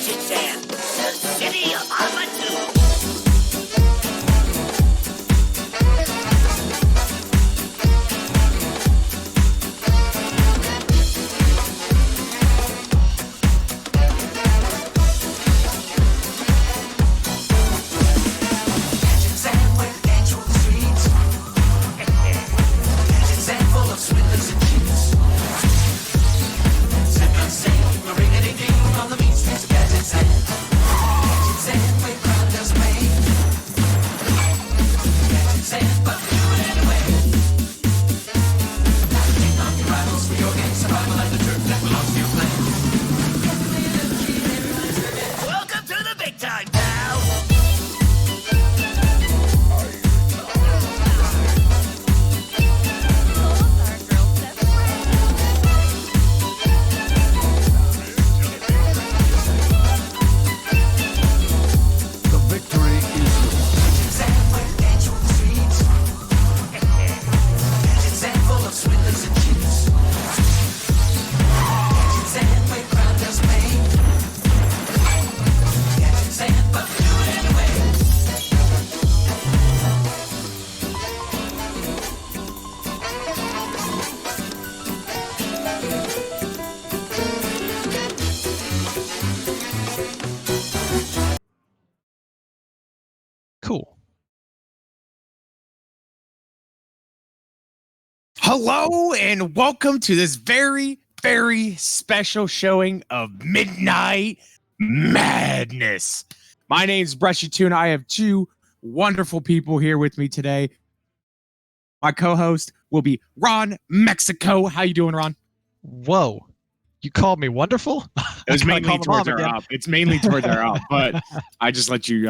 Kazakhstan, the city of Almaty. Cool. Hello and welcome to this very, very special showing of Midnight Madness. My name is BrushyTuna. I have two wonderful people here with me today. My co-host will be RonMexico. How you doing, Ron? Whoa. You called me wonderful? It was mainly towards our up. It's mainly towards our up, but I just let you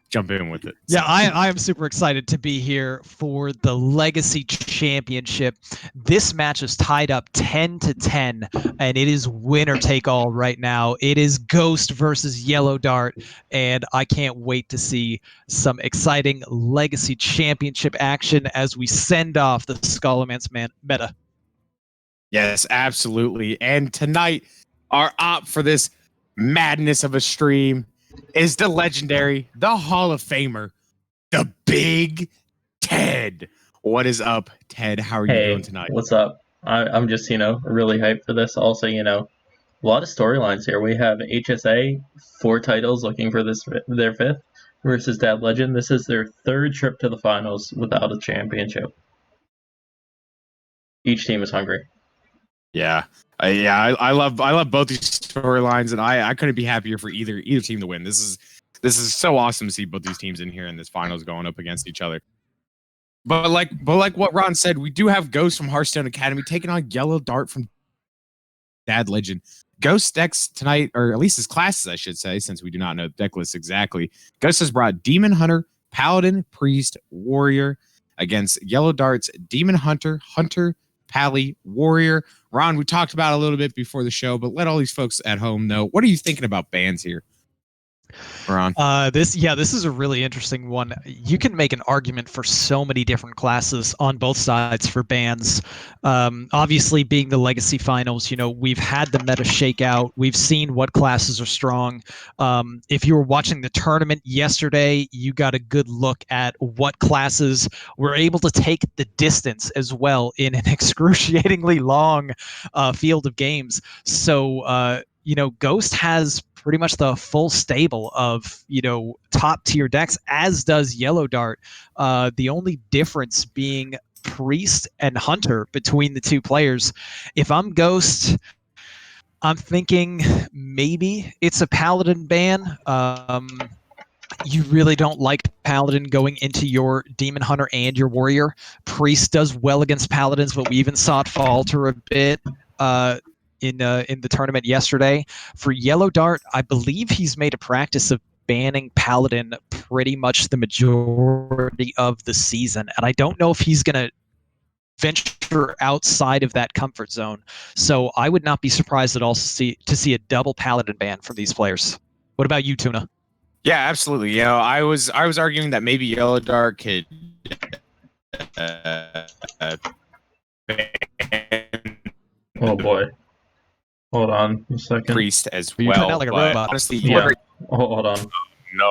jump in with it. Yeah, I am super excited to be here for the Legacy Championship. This match is tied up 10-10, and it is winner take all right now. It is Ghost versus YellowDart, and I can't wait to see some exciting Legacy Championship action as we send off the Skullman's meta. Yes, absolutely. And tonight, our op for this madness of a stream is the legendary, the Hall of Famer, the Big Ted. What is up, Ted? How are you doing tonight? What's up? I'm just, really hyped for this. Also, a lot of storylines here. We have HSA, 4 titles looking for their 5th, versus DadLegend. This is their 3rd trip to the finals without a championship. Each team is hungry. Yeah. I love both these storylines, and I couldn't be happier for either team to win. This is so awesome to see both these teams in here in this finals going up against each other. But like what Ron said, we do have Ghost from Hearthstone Academy taking on YellowDart from DadLegend. Ghost decks tonight, or at least his classes, I should say, since we do not know the deck list exactly. Ghost has brought Demon Hunter, Paladin, Priest, Warrior against YellowDart's Demon Hunter, Pally, Warrior. Ron, we talked about it a little bit before the show, but let all these folks at home know, what are you thinking about bans here, Ron? This is a really interesting one. You can make an argument for so many different classes on both sides for bans. Obviously, being the Legacy Finals, we've had the meta shake out. We've seen what classes are strong. If you were watching the tournament yesterday, you got a good look at what classes were able to take the distance as well in an excruciatingly long field of games. So, Ghost has pretty much the full stable of, top tier decks, as does YellowDart. The only difference being Priest and Hunter between the two players. If I'm Ghost, I'm thinking maybe it's a Paladin ban. You really don't like Paladin going into your Demon Hunter and your Warrior. Priest does well against Paladins, but we even saw it falter a bit in the tournament yesterday. For YellowDart, I believe he's made a practice of banning Paladin pretty much the majority of the season, and I don't know if he's going to venture outside of that comfort zone. So I would not be surprised at all to see a double Paladin ban from these players. What about you, Tuna? Yeah, absolutely. I was arguing that maybe YellowDart could Oh boy. Hold on a second. Priest as You're well. cutting out like a but robot. honestly, Yeah. Hold on. no.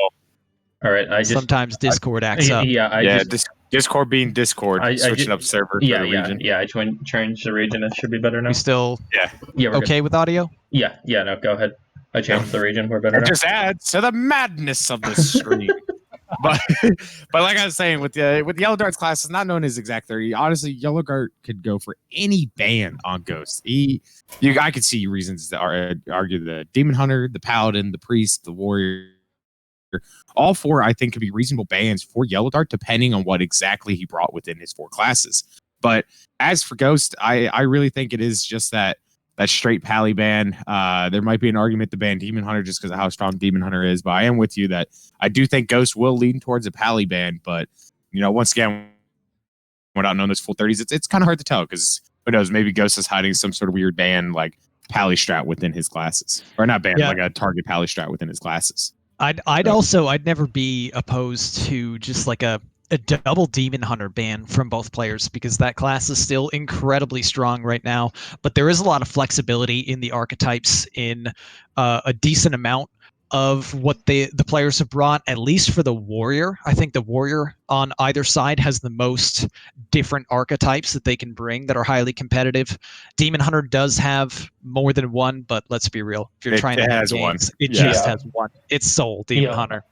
All right. I just. Sometimes Discord acts up. Yeah. Discord being Discord, switching up server for the region. Yeah. I changed the region. It should be better now. We still Yeah. We're okay with audio? good. Yeah. No. Go ahead. I changed the region. We're better It now. just adds to the madness of the stream. but like I was saying, with YellowDart's classes not known as exact 30, honestly, YellowDart could go for any ban on Ghost. I could see reasons to argue the Demon Hunter, the Paladin, the Priest, the Warrior. All four, I think, could be reasonable bans for YellowDart, depending on what exactly he brought within his four classes. But as for Ghost, I really think it is just that straight Pally ban. There might be an argument to ban Demon Hunter just because of how strong Demon Hunter is, but I am with you that I do think Ghost will lean towards a Pally ban. But once again, without knowing those full 30s, it's kind of hard to tell because who knows? Maybe Ghost is hiding some sort of weird ban like Pally strat within his classes, or not ban, like a target Pally strat within his classes. I'd never be opposed to just like a double Demon Hunter ban from both players because that class is still incredibly strong right now. But there is a lot of flexibility in the archetypes in a decent amount of what the players have brought, at least for the Warrior. I think the Warrior on either side has the most different archetypes that they can bring that are highly competitive. Demon Hunter does have more than one, but let's be real. If you're trying to have games, it just has one. It's Soul Demon Hunter.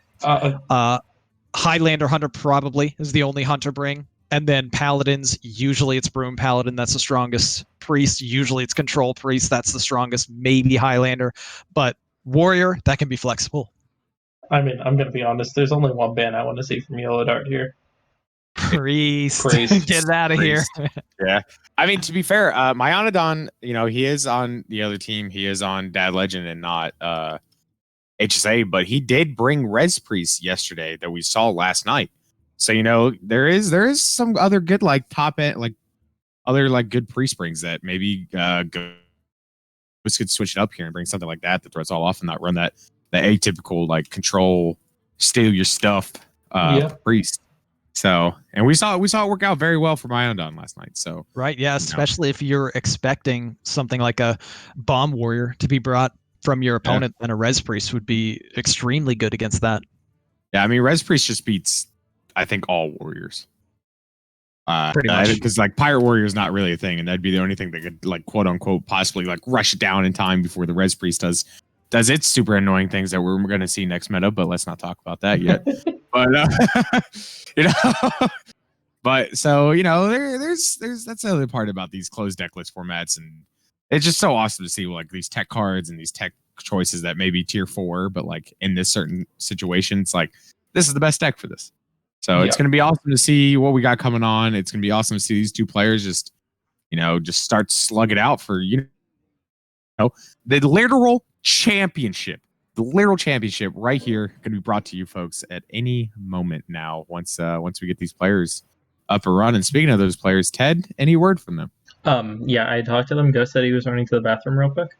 Highlander Hunter probably is the only Hunter bring. And then Paladins, usually it's Broom Paladin, that's the strongest. Priest, usually it's Control Priest, that's the strongest. Maybe Highlander. But Warrior, that can be flexible. I mean, I'm going to be honest. There's only one ban I want to see from YellowDart here. Priest. Get out of here. Yeah. I mean, to be fair, Myanodon, he is on the other team. He is on DadLegend and not HSA, but he did bring Res Priest yesterday that we saw last night. So, there is some other good, like, top end, like, other, like, good Priest brings that maybe could switch it up here and bring something like that throws all off and not run that atypical like control, steal your stuff Priest. So, and we saw it work out very well for Myanodon last night. So right, yeah, especially if you're expecting something like a Bomb Warrior to be brought from your opponent, then a Res Priest would be extremely good against that. Yeah, I mean Res Priest just beats I think all Warriors. Pretty much, because like Pirate Warrior is not really a thing, and that'd be the only thing that could like quote unquote possibly like rush it down in time before the Res Priest does its super annoying things that we're going to see next meta. But let's not talk about that yet. But but so there's that's the other part about these closed deck list formats, and it's just so awesome to see like these tech cards and these tech choices that may be tier 4, but like in this certain situation, it's like this is the best deck for this. So it's going to be awesome to see what we got coming on. It's going to be awesome to see these two players just start slugging out for, the literal championship. The literal championship right here going to be brought to you folks at any moment now once we get these players up and running. Speaking of those players, Ted, any word from them? Yeah, I talked to them. Ghost said he was running to the bathroom real quick.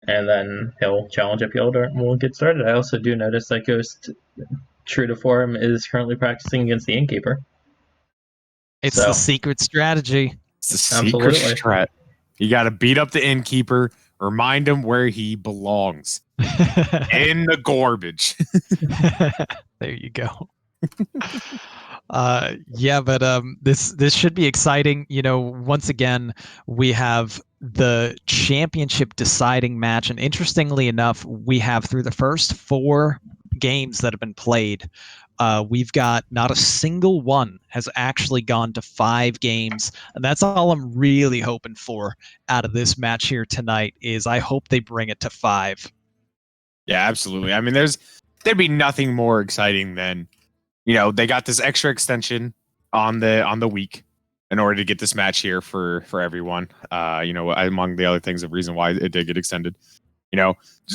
And then he'll challenge up YellowDart and we'll get started. I also do notice that Ghost, true to form, is currently practicing against the Innkeeper. It's the secret strategy. It's the secret strat. You got to beat up the Innkeeper, remind him where he belongs. In the garbage. There you go. But this should be exciting. Once again, we have the championship deciding match, and interestingly enough, we have through the first 4 games that have been played, we've got not a single one has actually gone to 5 games, and that's all I'm really hoping for out of this match here tonight. Is I hope they bring it to 5. Yeah, absolutely. I mean, there'd be nothing more exciting than they got this extra extension on the week in order to get this match here for everyone. Among the other things, the reason why it did get extended.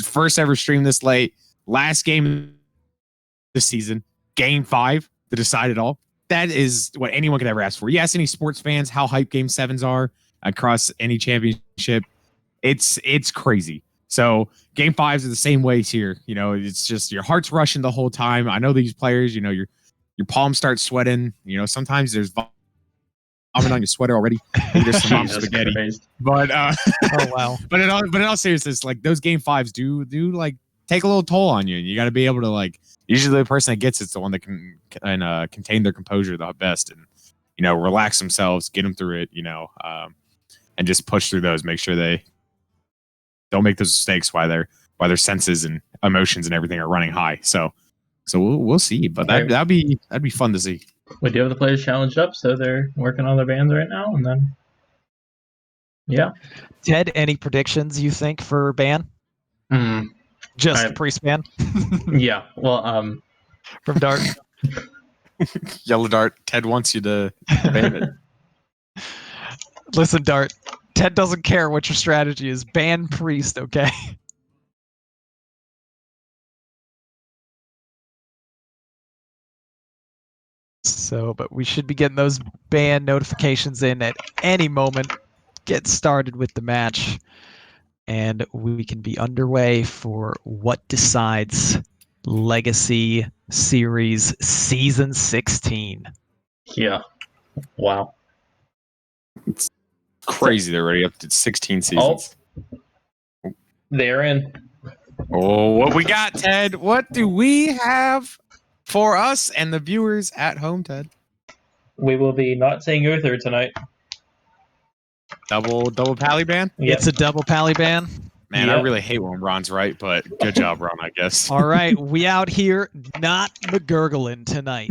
First ever stream this late, last game this season, game 5 to decide it all. That is what anyone could ever ask for. Yes, any sports fans, how hype game 7s are across any championship, it's crazy. So game 5s are the same ways here. It's just your heart's rushing the whole time. I know these players, your palms start sweating. Sometimes there's comment on your sweater already. Maybe there's some mom Jesus spaghetti. Christ. But Oh wow. but in all seriousness, like those game 5s do like take a little toll on you, and you got to be able to like. Usually, the person that gets it's the one that can contain their composure the best, and relax themselves, get them through it, and just push through those. Make sure they don't make those mistakes while their senses and emotions and everything are running high. So we'll see, but that'd be fun to see. We do have the players challenged up, so they're working on their bands right now, and then Ted, any predictions you think for ban? Just the priest ban yeah. Well, from Dart. YellowDart, Ted wants you to ban it. Listen, Dart. Ted doesn't care what your strategy is. Ban priest, okay? So, but we should be getting those ban notifications in at any moment. Get started with the match, and we can be underway for what decides Legacy Series Season 16. yeah. Wow. It's crazy. They're already up to 16 seasons. They're in. Oh, what we got, Ted? What do we have for us and the viewers at home, Ted? We will be not saying Uther tonight. Double pally ban? Yep. It's a double pally ban. Man, Yep. I really hate when Ron's right, but good job, Ron, I guess. All right, we out here not McGurgling tonight.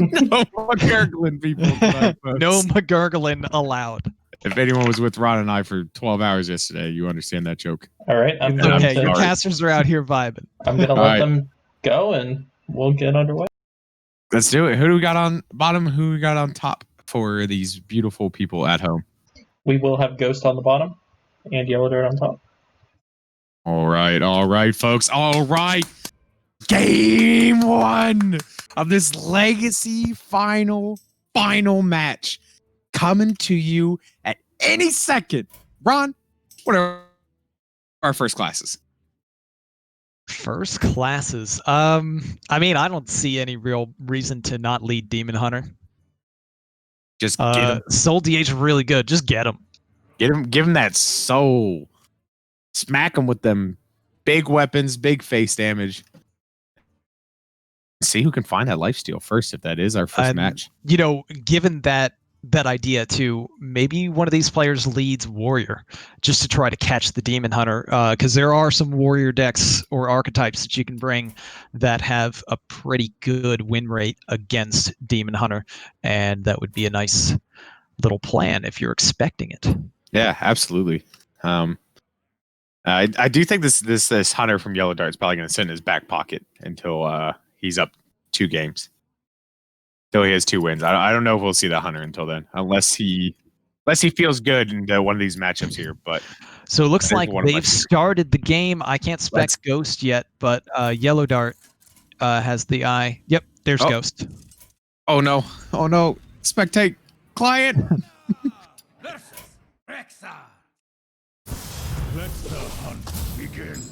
No McGurgling people tonight, folks. No McGurgling allowed. If anyone was with Ron and I for 12 hours yesterday, you understand that joke. All right. I'm It's going okay, your to, casters are out here vibing. I'm going to All let right. them go, and we'll get underway. Let's do it. Who do we got on bottom? Who we got on top for these beautiful people at home? We will have Ghost on the bottom and YellowDart on top. All right, folks. All right. Game 1 of this Legacy final match coming to you at any second. Ron, what are our first classes? First classes. I mean, I don't see any real reason to not lead Demon Hunter. Just get him. Soul DH really good. Just get him. Give him that soul. Smack him with them big weapons, big face damage. See who can find that lifesteal first if that is our first match. Given that idea too, maybe one of these players leads Warrior just to try to catch the Demon Hunter, because there are some Warrior decks or archetypes that you can bring that have a pretty good win rate against Demon Hunter, and that would be a nice little plan if you're expecting it. Yeah, absolutely. I do think this hunter from YellowDart is probably going to sit in his back pocket until he's up 2 games. Until he has 2 wins. I don't know if we'll see that hunter until then, unless he feels good in one of these matchups here. But so it looks like they've started the game. I can't spec Ghost yet, but YellowDart has the eye. Yep, there's Ghost. Oh no! Spectate client. Let the hunt begin.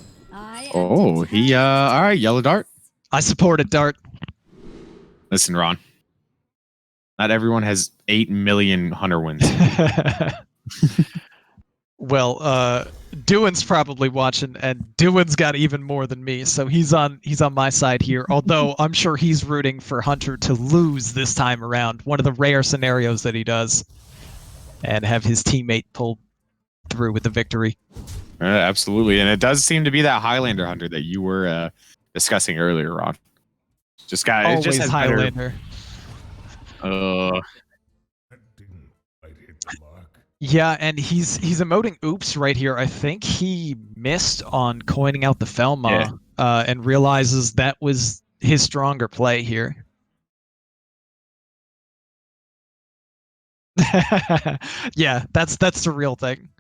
Oh, he all right, YellowDart. I support it, Dart. Listen, Ron. Not everyone has 8 million hunter wins. Well, Dewin's probably watching, and Dewin's got even more than me, so he's on my side here. Although I'm sure he's rooting for Hunter to lose this time around. One of the rare scenarios that he does, and have his teammate pull through with the victory. Absolutely, and it does seem to be that Highlander hunter that you were discussing earlier, Ron. Always just has Highlander. Better, Yeah, and he's emoting oops right here. I think he missed on coining out the Felma, and realizes that was his stronger play here. Yeah, that's the real thing.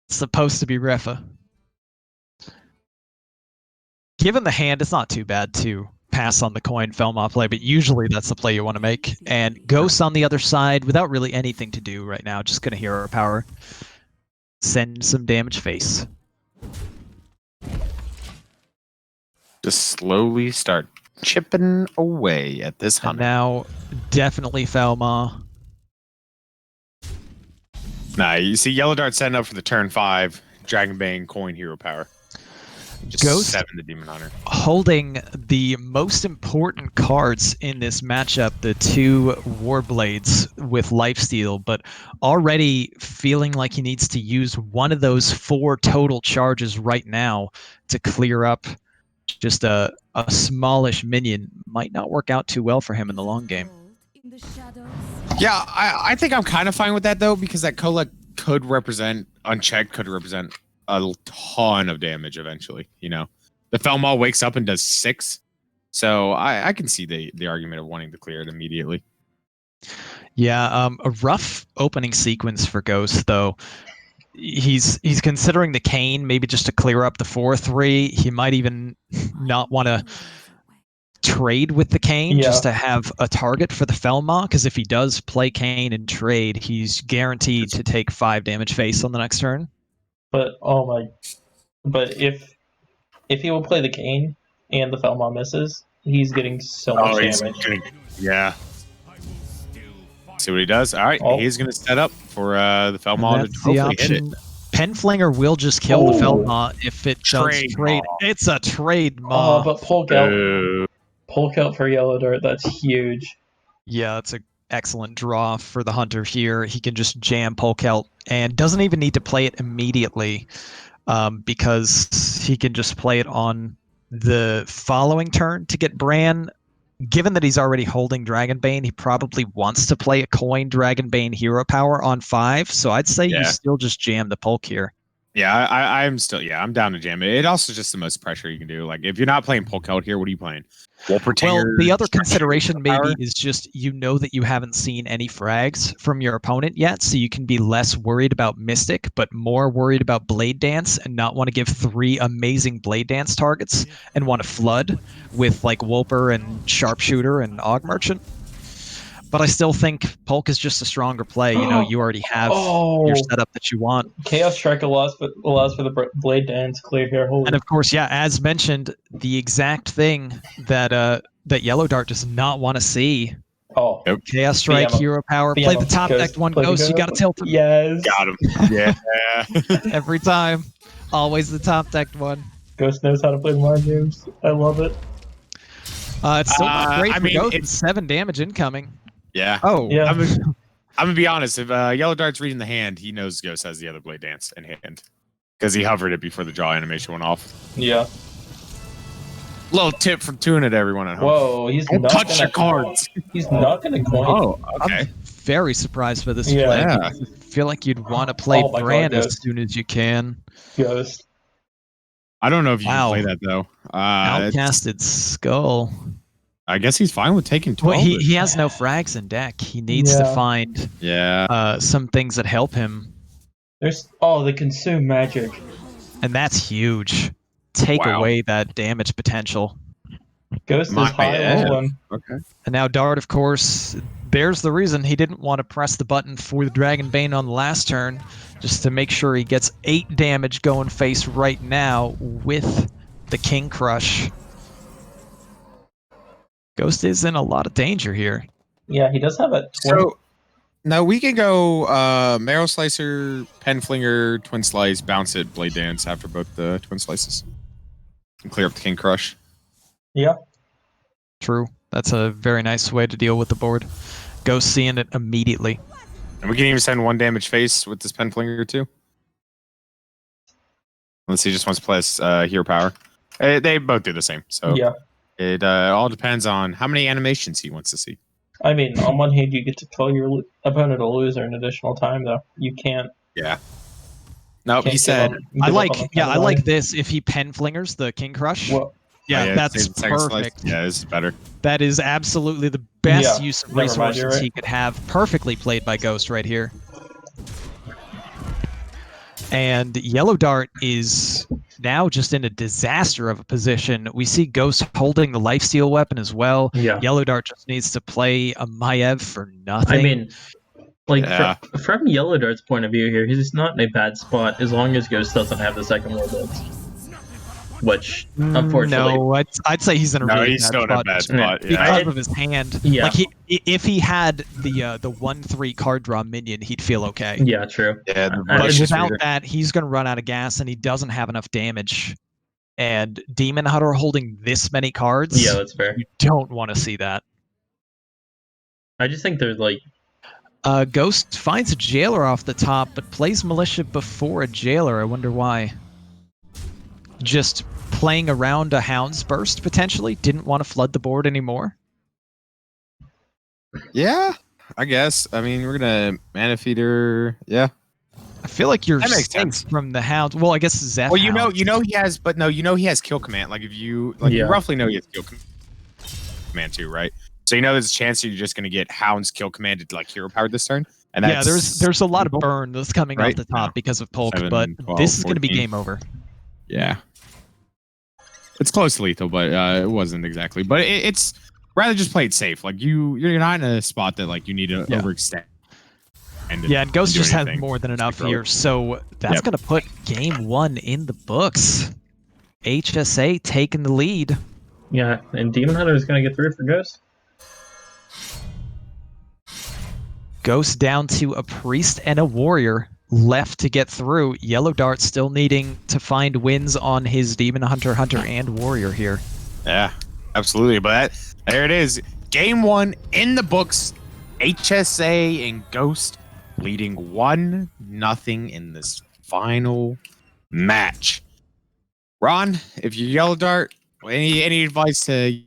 It's supposed to be Refa. Given the hand, it's not too bad to pass on the coin Felma play, but usually that's the play you want to make. And Ghost on the other side, without really anything to do right now, just gonna hero power. Send some damage face. just slowly start chipping away at this And hunter. now, definitely Felma. Nah, you see YellowDart setting up for the turn 5 Dragonbane coin hero power. Just Ghost 7 the Demon Hunter. holding the most important cards in this matchup, the 2 Warblades with lifesteal, but already feeling like he needs to use one of those 4 total charges right now to clear up just a smallish minion. Might not work out too well for him in the long game. Yeah, I think I'm kind of fine with that, though, because that Kolek could represent, unchecked, could represent a ton of damage eventually. You know, the Felmaw wakes up and does 6, so I can see the argument of wanting to clear it immediately. Yeah, a rough opening sequence for Ghost, though. He's considering the Cane, maybe just to clear up the 4/3. He might even not want to trade with the Cane just to have a target for the Felmaw, because if he does play Cane and trade, he's guaranteed to take 5 damage face on the next turn. But if he will play the Cane and the Felmaw misses, he's getting so much damage. Yeah. See what he does. All right, he's going to set up for the Felmaw to hopefully hit it. Penflinger will just kill the Felmaw if it does trade. It's a trade maw. Oh, but Polk out for YellowDart. That's huge. Yeah, that's an excellent draw for the Hunter here. He can just jam Polk out and doesn't even need to play it immediately because he can just play it on the following turn to get Bran. Given that he's already holding Dragonbane, he probably wants to play a coin Dragonbane hero power on 5. So I'd say you still just jam the Polk here. Yeah, I'm down to jam it. It also just the most pressure you can do. Like, if you're not playing Polk out here, what are you playing? Well, the other consideration maybe is just you know that you haven't seen any frags from your opponent yet, so you can be less worried about Mystic, but more worried about Blade Dance and not want to give 3 amazing Blade Dance targets and want to flood with like Wolper and Sharpshooter and Og Merchant. But I still think Polk is just a stronger play. You know, you already have your setup that you want. Chaos Strike allows for the Blade Dance clear here. And of course, yeah, as mentioned, the exact thing that that YellowDart does not want to see. Oh, Chaos Strike, hero power. Play the top decked one, Ghost. You got to tilt him. Yes. Got him. Yeah. Every time. Always the top decked one. Ghost knows how to play mind games. I love it. It's still not great for Ghost. It's 7 damage incoming. Yeah. Oh, yeah. I'm gonna be honest. If YellowDart's reading the hand, he knows Ghost has the other Blade Dance in hand because he hovered it before the draw animation went off. Yeah. Little tip from Tuna to everyone at home. Whoa, he's not touch your cards. He's not gonna coin. Oh, okay. I'm very surprised by this play. Yeah. I feel like you'd want to play Bran as soon as you can. Ghost. I don't know if you can play that though. Outcasted Skull. I guess he's fine with taking 12. Well, he has no frags in deck. He needs to find some things that help him. There's the consume magic. And that's huge. Take away that damage potential. Ghost is high rolling. Okay. And now Dart, of course, there's the reason he didn't want to press the button for the Dragonbane on the last turn, just to make sure he gets 8 damage going face right now with the King Crush. Ghost is in a lot of danger here. Yeah, he does have a... So, now we can go Marrow Slicer, Penflinger, Twin Slice, bounce it, Blade Dance after both the Twin Slices. And clear up the King Crush. Yeah. True. That's a very nice way to deal with the board. Ghost seeing it immediately. And we can even send 1 damage face with this Penflinger too. Unless he just wants to play his hero power. They both do the same. So yeah. It all depends on how many animations he wants to see. I mean, on one hand, you get to call your opponent a loser in additional time, though. You can't. Yeah. No, he said. I like this. If he Penflingers the King Crush. Well, that's perfect. Yeah, this is better. That is absolutely the best use of resources he could have. Perfectly played by Ghost right here. And YellowDart is now just in a disaster of a position. We see Ghost holding the lifesteal weapon as well. Yeah. YellowDart just needs to play a Maiev for nothing. I mean, from YellowDart's point of view here, he's not in a bad spot as long as Ghost doesn't have the second Warblades. which unfortunately, No, I'd say he's in a No, really he's bad still in a spot bad spot. Yeah. because of his hand. Yeah. Like if he had the 1/3 card draw minion, he'd feel okay. yeah, true. Yeah, the I But Rush is without reader. that, he's going to run out of gas, and he doesn't have enough damage. And Demon Hunter holding this many cards, Yeah, that's fair. you don't want to see that. I just think there's like, Ghost finds a jailer off the top, but plays Militia before a jailer. I wonder why. Just playing around a Hound's Burst, potentially. Didn't want to flood the board anymore. Yeah, I guess. I mean, we're gonna Mana Feeder. Yeah. I feel like you're That makes safe sense. from the Hound. Well, I guess Zeph. Well, you know Hound. he has, but no, he has Kill Command. Like if you like, Yeah. you roughly know he has Kill Command too, right? So you know there's a chance you're just gonna get Hound's Kill Command to like hero power this turn. And Yeah, that's there's a lot of simple. burn that's coming Right? off the top No. because of Polk, 7, but 12, this is going to be 14. game over. Yeah. It's close to lethal, but it wasn't exactly. But it's rather just play it safe. Like you're not in a spot that like you need to Yeah. overextend. Yeah, and Ghost do just has anything. more than enough grow. here, so that's Yep. going to put game 1 in the books. HSA taking the lead. yeah, and Demon Hunter is going to get through for Ghost. Ghost down to a priest and a warrior left to get through. YellowDart still needing to find wins on his Demon Hunter, Hunter, and Warrior here. Yeah, absolutely. But there it is. Game 1 in the books. HSA and Ghost leading 1-0 in this final match. Ron, if you're YellowDart, any advice to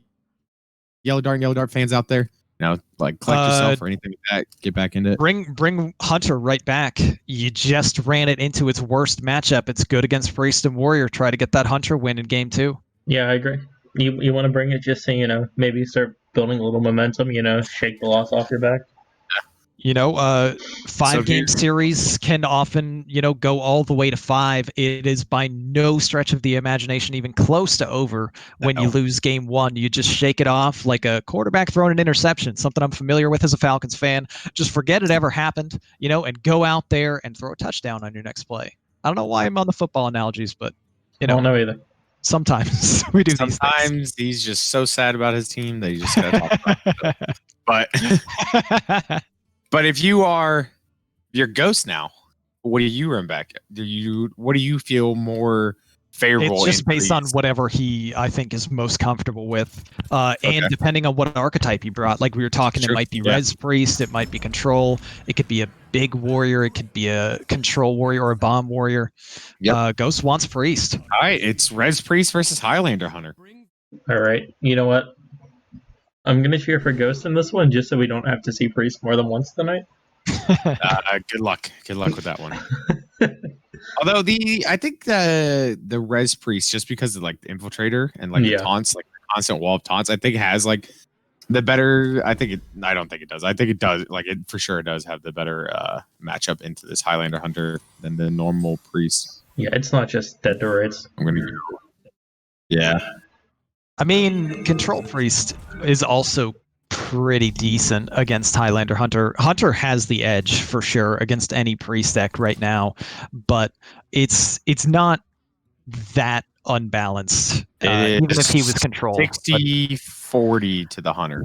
YellowDart and YellowDart fans out there? You know, like collect yourself or anything like that. Get back into it. Bring Hunter right back. You just ran it into its worst matchup. It's good against Priest and Warrior. Try to get that Hunter win in game 2. Yeah, I agree. You want to bring it just so, maybe start building a little momentum, shake the loss off your back. You know, 5-game So series can often, go all the way to 5. It is by no stretch of the imagination even close to over when you lose game 1. You just shake it off like a quarterback throwing an interception, something I'm familiar with as a Falcons fan. Just forget it ever happened, and go out there and throw a touchdown on your next play. I don't know why I'm on the football analogies, but, I don't know either. sometimes we do these things. Sometimes he's just so sad about his team that you just gotta talk about it. But but if you're Ghost now, what do you run back? What do you feel more favorable? It's just based on Priest? whatever I think is most comfortable with, and depending on what archetype he brought. Like we were talking, Sure. it might be Yeah. Res Priest, it might be Control, it could be a big warrior, it could be a Control warrior or a Bomb warrior. Yep. Ghost wants Priest. All right, it's Res Priest versus Highlander Hunter. All right. You know what? I'm going to cheer for Ghost in this one just so we don't have to see Priest more than once tonight. Good luck. Good luck with that one. Although I think the Res Priest, just because of like the Infiltrator and like the taunts, like the constant wall of taunts, I think has like the better. I don't think it does. I think it does. Like it for sure does have the better matchup into this Highlander Hunter than the normal Priest. Yeah, it's not just dead to rights. I'm gonna go. Yeah. I mean, Control Priest is also pretty decent against Highlander Hunter. Hunter has the edge for sure against any Priest deck right now, but it's not that unbalanced. Even if he was Control. 60-40 to the Hunter.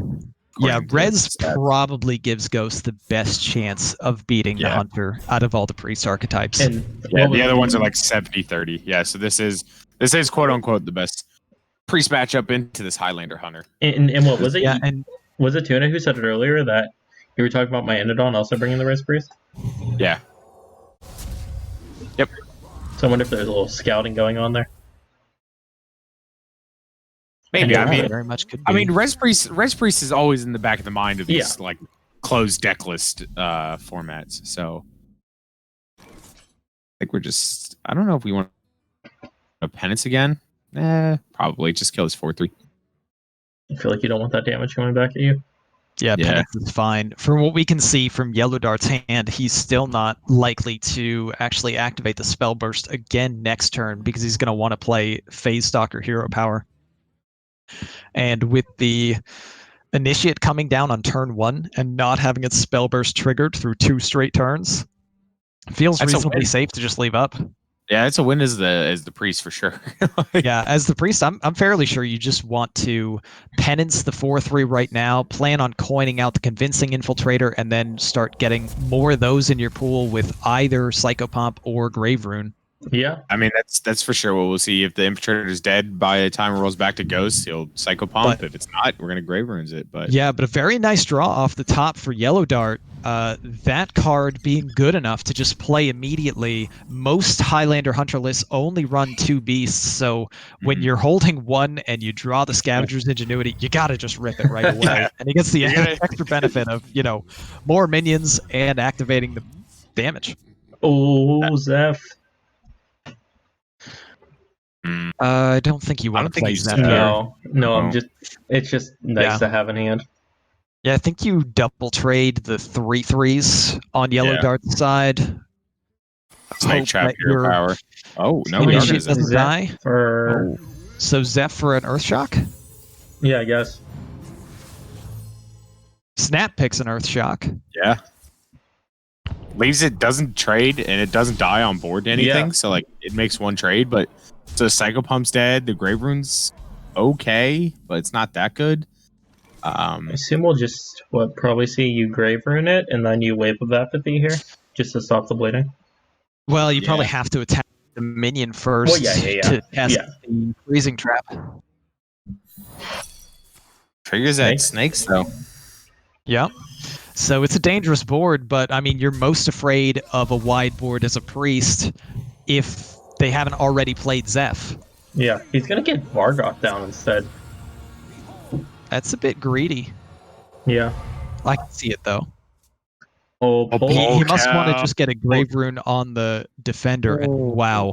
Yeah, according to Res the stats. probably gives Ghost the best chance of beating the Hunter out of all the Priest archetypes. And Yeah, the other ones are like 70-30. Yeah, so this is quote unquote the best Priest matchup into this Highlander Hunter. And what was it? Yeah, and Was it Tuna who said it earlier that you were talking about my Enodon also bringing the Res Priest? Yeah. Yep. So I wonder if there's a little scouting going on there. Maybe. Yeah, I mean, very much could be. I mean, Res Priest is always in the back of the mind of these like closed deck list formats. So I think we're just. I don't know if we want a penance again. Probably just kill his 4/3. I feel like you don't want that damage coming back at you. Yeah, Penance is fine. From what we can see from YellowDart's hand, he's still not likely to actually activate the Spell Burst again next turn because he's going to want to play Phase Stalker Hero Power. And with the Initiate coming down on turn 1 and not having its Spell Burst triggered through 2 straight turns, feels That's a reasonably win. safe to just leave up. Yeah, it's a win as the priest for sure. Yeah, as the priest, I'm fairly sure you just want to penance the 4/3 right now, plan on coining out the convincing infiltrator, and then start getting more of those in your pool with either Psychopomp or Grave Rune. Yeah. I mean, that's for sure what we'll see. If the infiltrator is dead by the time it rolls back to Ghost, he'll Psycho Pump. If it's not, we're gonna Grave Runes it. But yeah, but a very nice draw off the top for YellowDart. That card being good enough to just play immediately. Most Highlander Hunter lists only run 2 beasts, so when you're holding one and you draw the Scavenger's Ingenuity, you gotta just rip it right away. Yeah. And he gets the You're gonna- extra benefit of more minions and activating the damage. Oh, Zeph. I don't think you I want don't to think play he's Zeph Zeph. here. No, Oh. it's just nice Yeah. to have in hand. Yeah, I think you double trade the 3/3s on YellowDart's side. Snake Hope Trap that Hero your Power. Oh no, hero we are sheet gonna Zeph. doesn't die. For Oh. So Zeph for an Earthshock? yeah, I guess. Snap picks an Earthshock. Yeah. Leaves it doesn't trade and it doesn't die on board to anything. Yeah. So like it makes one trade, but so Psycho Pump's dead. The Grave Rune's okay, but it's not that good. I assume we'll just probably see you Grave Rune it, and then you Wave of Apathy here, just to stop the bleeding. Well, you probably Yeah. have to attack the minion first Well, yeah. to cast Yeah. the freezing trap. Triggers at snakes though. Yep. So it's a dangerous board, but I mean, you're most afraid of a wide board as a priest if they haven't already played Zeph. Yeah, he's gonna get Vargoth down instead. That's a bit greedy. Yeah. I can see it though. Oh, Oh, pull. He must want to cow. just get a Grave Rune on the defender. And wow.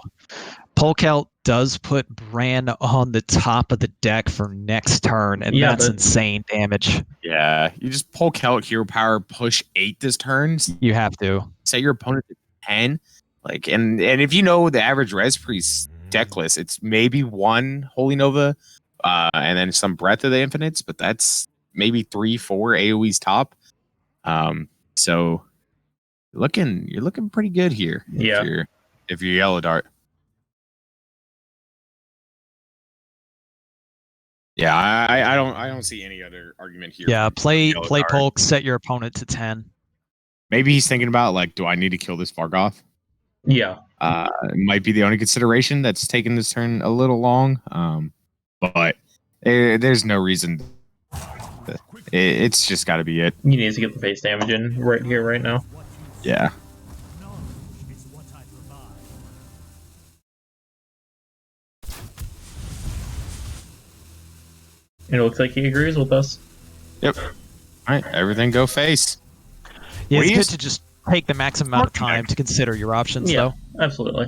Polkout does put Bran on the top of the deck for next turn, and Yeah, that's but- insane damage. Yeah. You just pull out Hero Power, push 8 this turn, You have to. set your opponent to 10. Like and if you know the average Res Priest deck list, it's maybe 1 Holy Nova, and then some Breath of the Infinites, but that's maybe 3-4 AoE's top. So you're looking pretty good here. Yeah. If you're YellowDart. Yeah, I don't see any other argument here. Yeah, for play YellowDart. Polk, set your opponent to 10. Maybe he's thinking about like, do I need to kill this Vargoth? Yeah. Might be the only consideration that's taken this turn a little long. But there's no reason. It's just got to be it. He needs to get the face damage in right here, right now. Yeah. And it looks like he agrees with us. Yep. All right. Everything go face. Yeah, it's We good used- to just take the maximum amount of time to consider your options, Yeah, though. absolutely.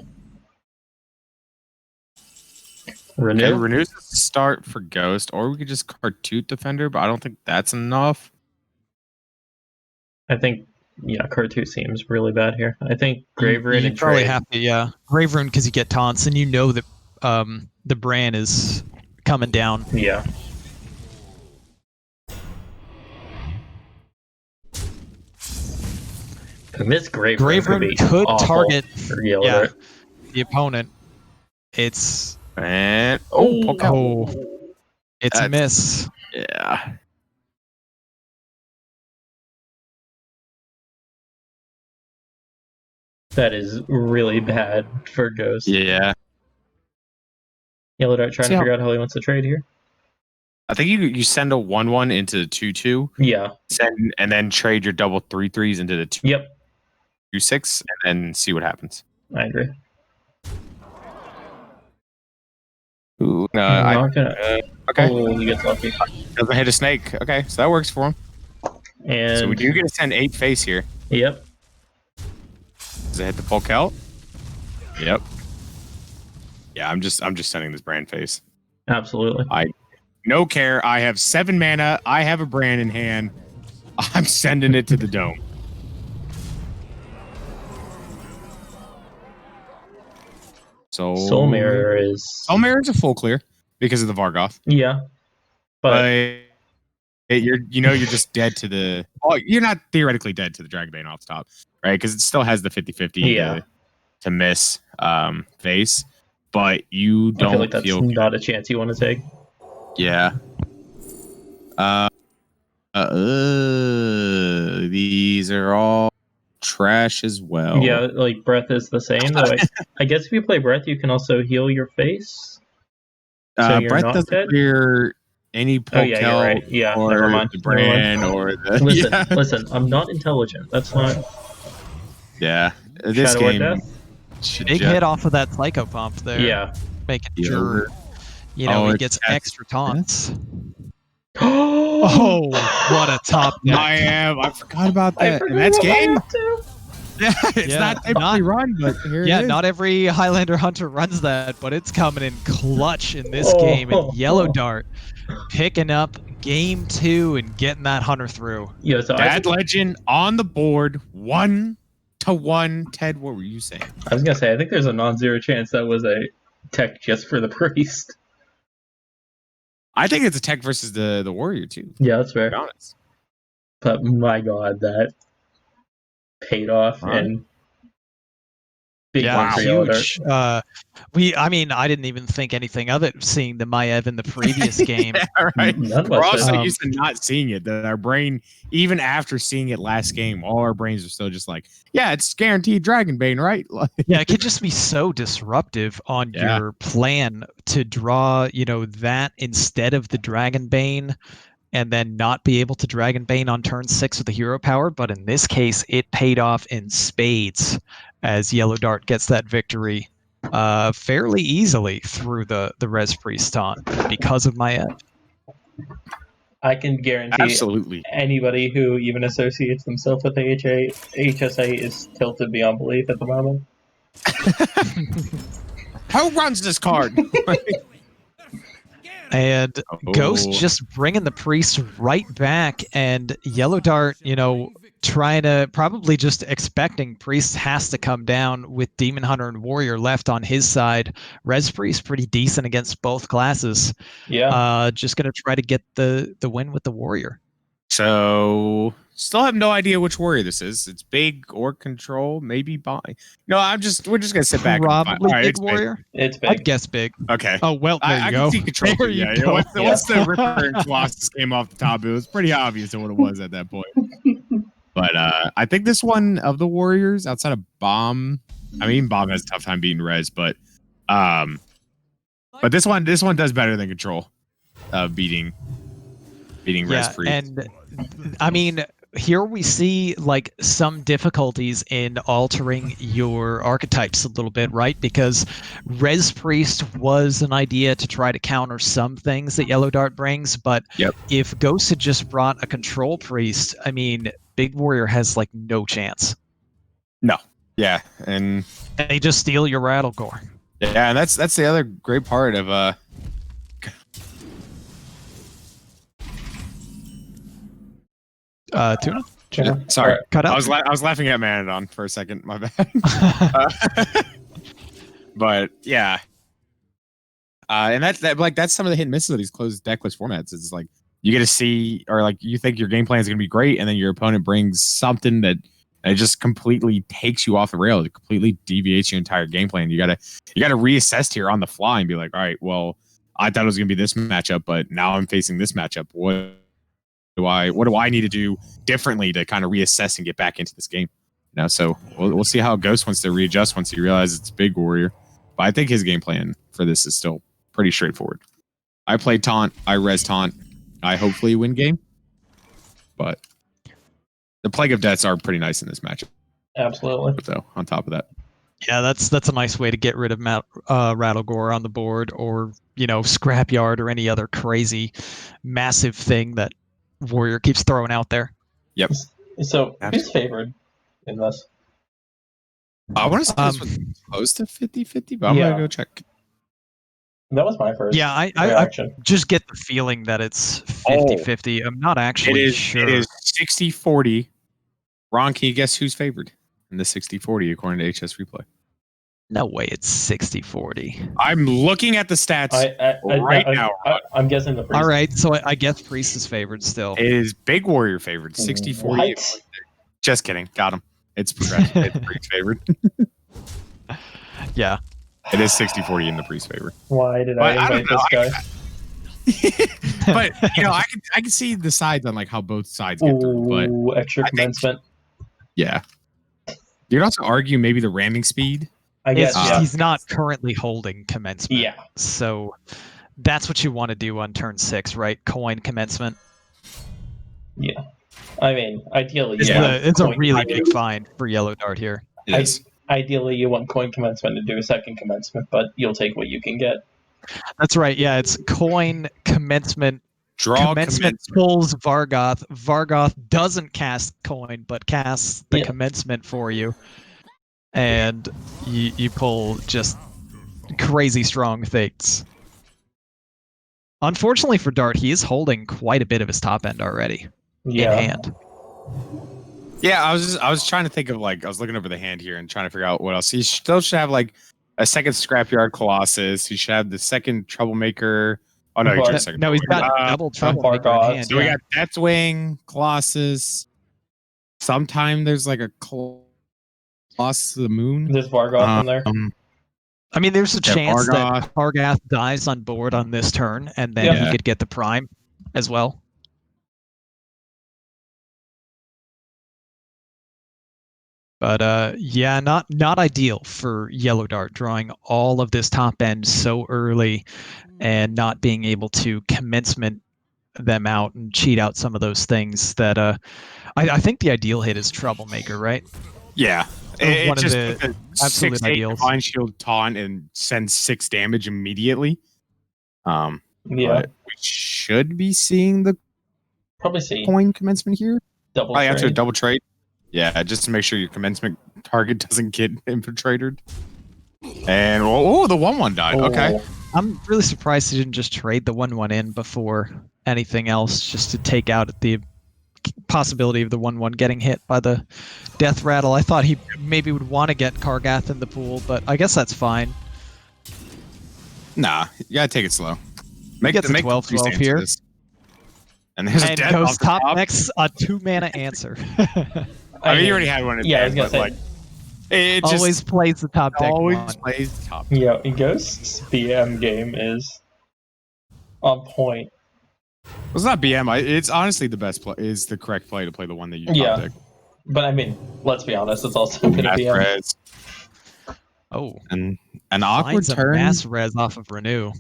Okay, Renew. renews the start for Ghost, or we could just Cartoot Defender, but I don't think that's enough. I think, Cartoon seems really bad here. I think Grave Rune You and probably trade. have to, yeah. Grave Rune because you get taunts, and you know that the Bran is coming down. Yeah. And this Grave Rune Rune could awful target for YellowDart. the opponent. It's And poke out. it's a That's- miss. Yeah. That is really bad for Ghost. Yeah. YellowDart trying See to how- figure out how he wants to trade here. I think you send a 1/1 into the 2/2, Yeah. and then trade your double 3/3s into the Yep. 2/6, and then see what happens. I agree. Ooh, no, I'm not gonna. okay. Oh, he gets lucky. Doesn't hit a snake. Okay, so that works for him. And So we do get to send 8 face here. Yep. Does it hit the poke out? Yep. Yeah, I'm just sending this brand face. Absolutely. No care. I have 7 mana. I have a brand in hand. I'm sending it to the dome. So Soul Mirror is. Soul Mirror is a full clear because of the Vargoth. Yeah. But You're just dead to the. Well, you're not theoretically dead to the Dragonbane off the top, right? Because it still has the 50/50 Yeah. to miss face, but you don't I feel like that's not a chance you want to take. Yeah. These are all trash as well. Yeah, like breath is the same though. I guess if you play breath, you can also heal your face. So you're Breath not doesn't dead. clear any poke Oh yeah, you're right. Yeah, or never mind. the Never mind. brand or the Listen, listen. I'm not intelligent. That's not yeah. This Shadow or game Death. should Big just hit off of that psycho pump there. Yeah. Making be sure over. he it's gets death. extra taunts. Oh, What a top deck. I forgot about I that. forgot And that's about game. that too. Yeah, it's Yeah, not typically run, but here it is. Not every Highlander Hunter runs that, but it's coming in clutch in this Oh. game. And YellowDart picking up game 2 and getting that Hunter through. Yeah, so DadLegend on the board, 1-1. Ted, what were you saying? I was gonna say I think there's a non-zero chance that was a tech just for the priest. I think it's a tech versus the warrior too. Yeah, that's To fair. be honest. But my god, that paid off Right. and big Yeah, one for YellowDart. huge. I didn't even think anything of it, seeing the Maev in the previous game. Yeah, right. None of We're us also did. used to not seeing it. That our brain, even after seeing it last game, all our brains are still just like, yeah, it's guaranteed Dragonbane, right? Yeah, it could just be so disruptive on Yeah. your plan to draw, that instead of the Dragonbane, and then not be able to Dragonbane on turn 6 with the hero power. But in this case, it paid off in spades as YellowDart gets that victory fairly easily through the Res Priest taunt because of Maev. I can guarantee Absolutely. anybody who even associates themselves with HSA is tilted beyond belief at the moment. Who runs this card? And Ghost just bringing the priest right back, and YellowDart, trying to probably just expecting priest has to come down with Demon Hunter and Warrior left on his side. Res Priest pretty decent against both classes. Yeah. Just gonna try to get the win with the Warrior. So still have no idea which warrior this is. It's big or control, maybe buy. No, we're just gonna sit back. Probably and big it's Warrior. It's big. I'd guess big. Okay. Oh well, there I you go. can see control. There you yeah. go. Once the Ripper and Colossus came off the top, it was pretty obvious what it was at that point. But I think this one of the warriors, outside of Bomb, Bomb has a tough time beating Res, but this one does better than control, beating Res Priest. And here we see like some difficulties in altering your archetypes a little bit, right? Because Res Priest was an idea to try to counter some things that YellowDart brings, but if Ghost had just brought a control priest, Big Warrior has like no chance. No. Yeah, and they just steal your Rattlegore. Yeah, and that's the other great part of Tuna? Sorry, right, cut out. I was laughing at Manadon for a second. My bad. But yeah, and that's some of the hit and misses of these closed decklist formats. It's like you get to see, or like you think your game plan is going to be great, and then your opponent brings something that it just completely takes you off the rails. It completely deviates your entire game plan. You gotta reassess here on the fly and be like, all right, well, I thought it was going to be this matchup, but now I'm facing this matchup. What do I need to do differently to kind of reassess and get back into this game? So we'll see how Ghost wants to readjust once he realizes it's Big Warrior. But I think his game plan for this is still pretty straightforward. I play taunt, I res taunt, I hopefully win game. But the Plague of Deaths are pretty nice in this matchup. Absolutely. So on top of that. Yeah, that's a nice way to get rid of Rattlegore on the board, or Scrapyard or any other crazy massive thing that Warrior keeps throwing out there. Yep. So who's favored in this? I want to say this was close to 50-50, but I'm gonna go check. That was my first. Yeah, I just get the feeling that it's 50-50. I'm not actually sure. It is 60-40. Ron, can you guess who's favored in the 60-40 according to HS Replay? No way, it's 60-40. I'm looking at the stats right now. I'm guessing the Priest. All right, so I guess Priest is favored still. It is Big Warrior favored, 60-40. Just kidding. Got him. It's progressive. It's Priest favored. Yeah. It is 60-40 in the priest favor. Why did But I I invite don't this know, guy? But I can see the sides on like how both sides get through. But Ooh, extra I think- commencement. yeah, you'd also argue maybe the ramming speed. I It's guess, just yeah. he's not currently holding commencement. Yeah. So that's what you want to do on turn 6, right? Coin commencement. Yeah. I mean, ideally, It's, yeah. it's a coin really commencement. big find for YellowDart here. Yes. Ideally, you want coin commencement to do a second commencement, but you'll take what you can get. That's right. Yeah, it's coin commencement. Draw Commencement pulls Vargoth. Vargoth doesn't cast coin, but casts the commencement for you. And you pull just crazy strong things. Unfortunately for Dart, he is holding quite a bit of his top end already in hand. Yeah, I was trying to think of like I was looking over the hand here and trying to figure out what else. He still should have like a second Scrapyard Colossus. He should have the second Troublemaker. Oh no, he's second. No, he's got double Troublemaker in hand. So we got Deathwing, Colossus. Sometime there's like a Colossus of the Moon. There's Vargoth in there. I mean, there's a chance Vargoth. that Kargath dies on board on this turn, and then he could get the Prime as well. But yeah, not ideal for YellowDart, drawing all of this top end so early and not being able to commencement them out and cheat out some of those things that I think the ideal hit is Troublemaker, right? Yeah. It One of just the put absolute 6/8 ideals. Divine Shield taunt and sends 6 damage immediately. Yeah. But we should be seeing the Probably see coin commencement here. double Probably after a trade. double trade. Yeah, just to make sure your commencement target doesn't get infiltrated. And oh, the 1/1 died. Okay. I'm really surprised he didn't just trade the 1/1 in before anything else, just to take out the possibility of the 1/1 getting hit by the death rattle. I thought he maybe would want to get Kargath in the pool, but I guess that's fine. Nah, you gotta take it slow. Make Gets a the 12/12 here. this. And there's a And death goes off the top top. next, a 2-mana answer. I mean, you already had one. In Yeah, I there, was gonna but, say. like, it just Always plays the top deck always one. plays top. Yeah, Ghost's BM game is on point. Well, it's not BM. It's honestly the best play. Is the correct play to play the one that you top deck. But I mean, let's be honest, it's also going to Mass be res. Oh, And an awkward finds a turn. mass res off of Renew.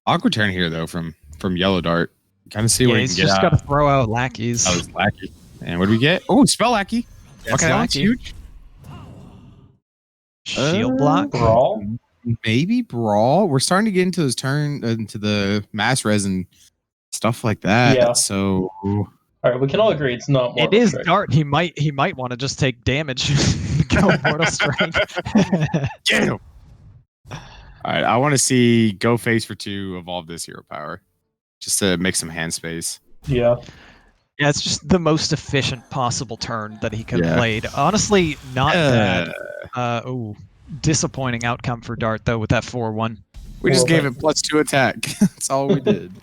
Awkward turn here though from YellowDart. Kind of see Yeah, what he he's can get just out. got to throw out lackeys. That was lackey. And what do we get? Oh, spell lackey. That's Okay, that's lackey. huge. Shield block. Brawl. Maybe brawl. We're starting to get into this turn into the mass res and stuff like that. Yeah. So All right, we can all agree it's not more It is Dart. He might want to just take damage. Go Mortal Strike. get him. All right, I want to see Go Face for 2 evolve this hero power, just to make some hand space. Yeah. Yeah, it's just the most efficient possible turn that he could have Yeah. played. Honestly, not bad. Disappointing outcome for Dart though with that 4/1. We just Well, gave it +2 attack. That's all we did.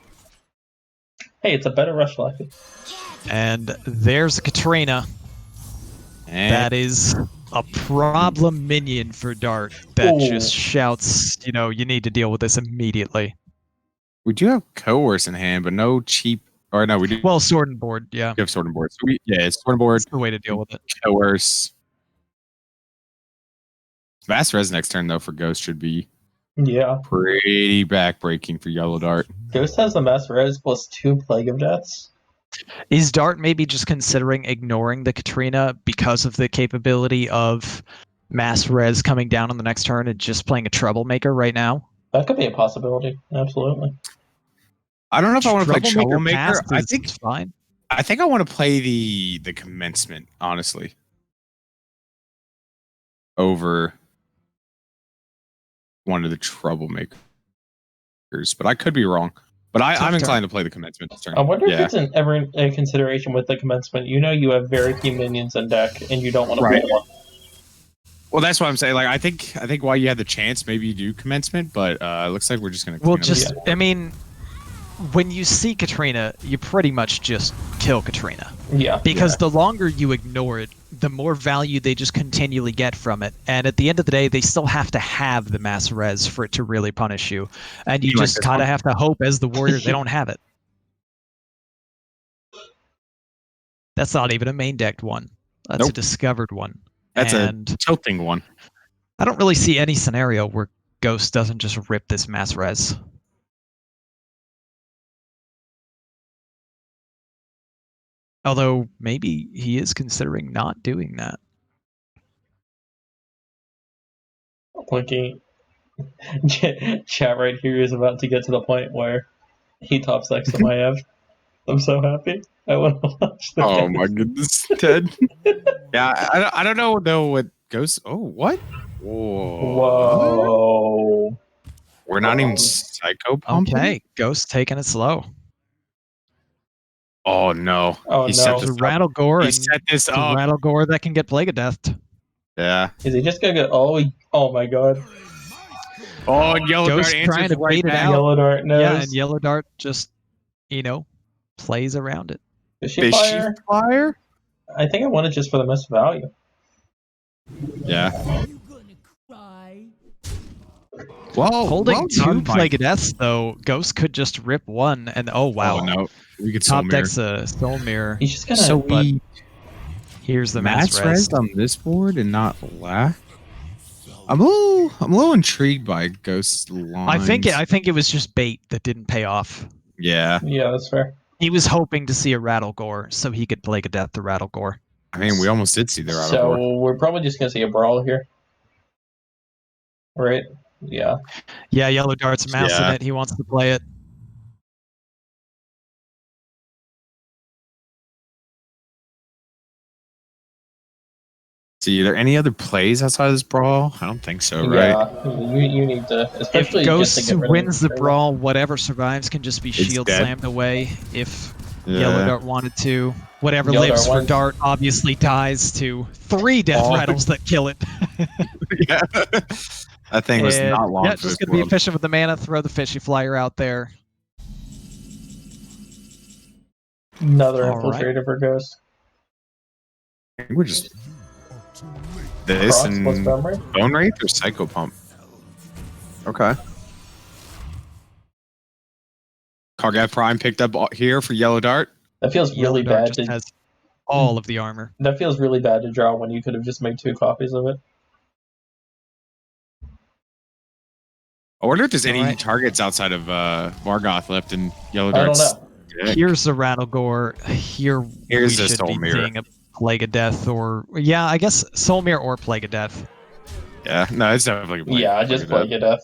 Hey, it's a better rush lackey. And there's a Katrina. And That is a problem minion for Dart that Ooh. just shouts, you need to deal with this immediately. we do have Coerce in hand, but no cheap. Or no, we do Well, Sword and Board, yeah. have Sword and Board. So it's Sword and Board, That's the way to deal with it. Coerce. Vast Res next turn though for Ghost should be Yeah. pretty backbreaking for YellowDart. Ghost has the mass res +2 Plague of Deaths. Is Dart maybe just considering ignoring the Katrina because of the capability of mass res coming down on the next turn and just playing a Troublemaker right now? That could be a possibility. Absolutely. I don't know if I want to play Troublemaker. past I is think fine. I want to play the commencement, honestly. Over one of the Troublemakers. But I could be wrong. But I'm turn. inclined to play the commencement this turn. I wonder if Yeah. it's ever a consideration with the commencement. You have very few minions in deck, and you don't want to Right. play one. Well, that's what I'm saying. Like, I think while you have the chance, maybe you do commencement, but it looks like we're just gonna. Well, clean up just, I mean, when you see Katrina, you pretty much just kill Katrina. Yeah. Because the longer you ignore it, the more value they just continually get from it. And at the end of the day, they still have to have the mass res for it to really punish you. And you You like just this kind one? of have to hope as the warrior they don't have it. That's not even a main decked one. That's a Nope. discovered one. That's and a tilting one. I don't really see any scenario where Ghost doesn't just rip this mass res. Although maybe he is considering not doing that. Looking, chat right here is about to get to the point where he top decks to my Ev. I'm so happy. I want to watch the Oh game. my goodness, Ted. Yeah, I don't know though what goes. Oh, what? Whoa. We're not even psycho pumping. Okay, Ghost taking it slow. Oh no. Oh, He no. set There's this a up. Rattle Gore He and set this up. Rattle Gore that can get Plague of Death. Yeah. Is he just gonna get? Oh my god. Oh, and YellowDart Ghost answers trying to right bait it back. out. YellowDart knows. Yeah, and YellowDart just, plays around it. Fishy Fishy fire. fire. I think I want it just for the most value. Yeah. Well, Holding well two done, Plague Mike. of Deaths, though, Ghost could just rip one, and oh wow. Oh no, we could Top soul deck's mirror. a Soul Mirror. He's just gonna. So but we Here's the mass mass res. res on this board and not black. I'm a little intrigued by Ghost's lines. I think it was just bait that didn't pay off. Yeah. Yeah, that's fair. He was hoping to see a Rattle Gore so he could Plague of Death the Rattle Gore. I mean, we almost did see the Rattle So Gore. we're probably just gonna see a brawl here, right? Yeah. Yeah, YellowDart's mousing Yeah. it. He wants to play it. See, are there any other plays outside of this brawl? I don't think so, right? Yeah. You need to, If especially just to Ghost get rid of wins the Trevor. brawl, whatever survives can just be shield dead. slammed away if Yeah. YellowDart wanted to. Whatever YellowDart lives for wants- Dart obviously dies to 3 death Oh. rattles that kill it. Yeah. That thing was And, not long. yeah, for just this gonna be world. efficient with the mana, throw the fishy flyer out there. Another All right. infiltrator for Ghost. I think we're just this Crocs plus and Bone Wraith? Bone Wraith or Psycho Pump. Okay. Kargat Prime picked up here for YellowDart. That feels really YellowDart bad. just has all of the armor. That feels really bad to draw when you could have just made 2 copies of it. I wonder if there's any Alright. targets outside of Margoth left in I don't YellowDart's know. deck. Here's the Rattle Gore. Here Here's we the should Soul be Mirror. seeing a Plague of Death, or yeah, I guess Soul Mirror or Plague of Death. Yeah, no, it's definitely a play. Yeah, just Plague Plague of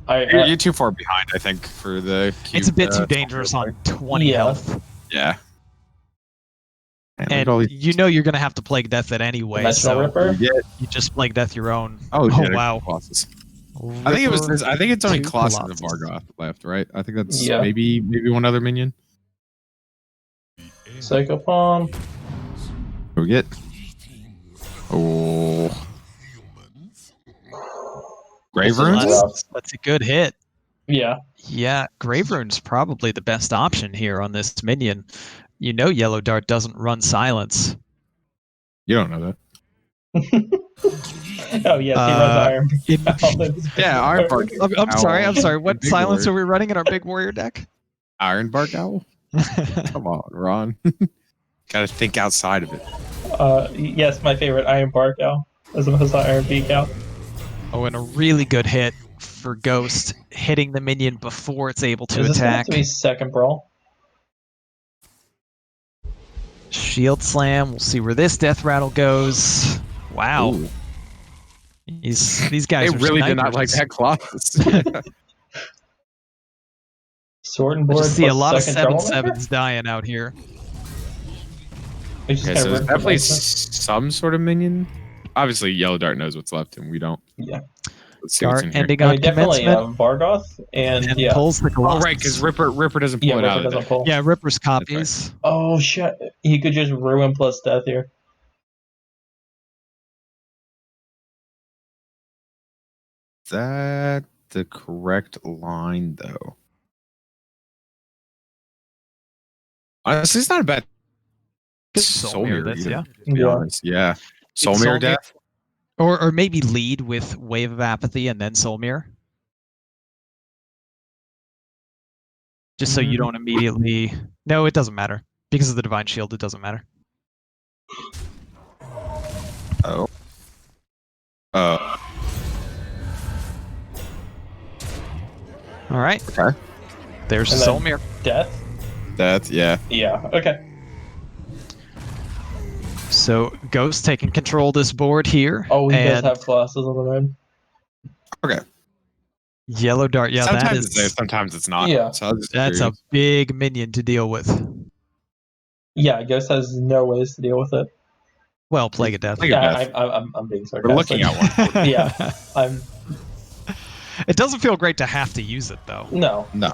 Death. You're too far behind, I think, for the cube. It's a bit too Soul dangerous Mirror on 20 Yeah. health, Yeah. Man, look at and all these- you know you're gonna have to Plague Death it anyway. Dimensional So Ripper? you get. you just Plague Death your own. Oh, yeah, wow! Colossus. I think it was this. I think it's only Two Colossus and Colossus. Margoth left, right? I think that's Yeah. maybe one other minion. Psycho Palm. What do we get? Oh, Grave This is Runes. rough. That's a good hit. Yeah. Yeah, Grave Rune's probably the best option here on this minion. You know YellowDart doesn't run silence. You don't know that. Oh yes, he runs Iron. in- Yeah, Ironbark. I'm sorry. What Big silence word. are we running in our big warrior deck? Ironbark Owl. Come on, Ron. Got to think outside of it. Yes, my favorite Iron Bark Owl as opposed to Iron Beak Owl. Oh, and a really good hit for Ghost, hitting the minion before it's able to Is this gonna have attack. to be second brawl? Shield slam. We'll see where this death rattle goes. Wow, Ooh. these guys They are really did not snipers. like that Colossus. Sword and I board. just see a plus lot of second 7/7s dying out here. We just Okay, gotta so there's rip definitely replacement. some sort of minion. Obviously, YellowDart knows what's left, and we don't. Yeah. Let's see what's Dart in here. ending I on mean, definitely commencement Vargoth and yeah. pulls the Oh, Colossus. right, because Ripper doesn't pull Yeah, it out Ripper of there. doesn't pull. Yeah, Ripper's right. copies. Oh shit! He could just ruin plus death here. Is that the correct line, though? Honestly, it's not a bad Soul Mirror, Mirror, that's, either, yeah. to be honest. Yeah. Soul Soul Mirror Mirror. death? Or maybe lead with Wave of Apathy and then Soul Mirror. Just so you don't immediately... No, it doesn't matter. Because of the Divine Shield, it doesn't matter. Oh. Alright. Okay. There's And Soul then Mirror. Death? Death, yeah. Yeah, okay. So Ghost taking control of this board here. Oh, he does and have Colossus on the road. Okay. YellowDart, yeah, Sometimes that it's there, is... sometimes it's not. Yeah. So I was just That's a curious. big minion to deal with. Yeah, Ghost has no ways to deal with it. Well, Plague of Death. Plague of Death. I'm being sarcastic. We're looking at one. Yeah, I'm... It doesn't feel great to have to use it, though. No. No.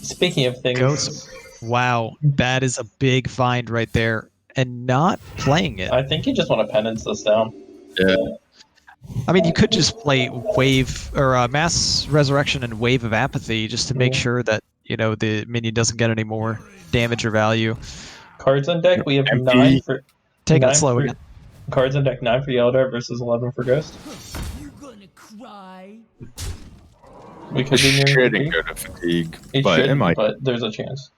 Speaking of things... Ghost. Wow, that is a big find right there. And not playing it. I think you just want to penance this down. Yeah. I mean, you could just play Wave or Mass Resurrection and Wave of Apathy just to make sure that, you know, the minion doesn't get any more damage or value. Cards on deck, we have Empty. 9 for... Take it 9 slow for- again. Cards on deck, 9 for YellowDart versus 11 for Ghost. You're gonna cry. We could be near Shouldn't fatigue. go to fatigue, It but it shouldn't, might. but there's a chance.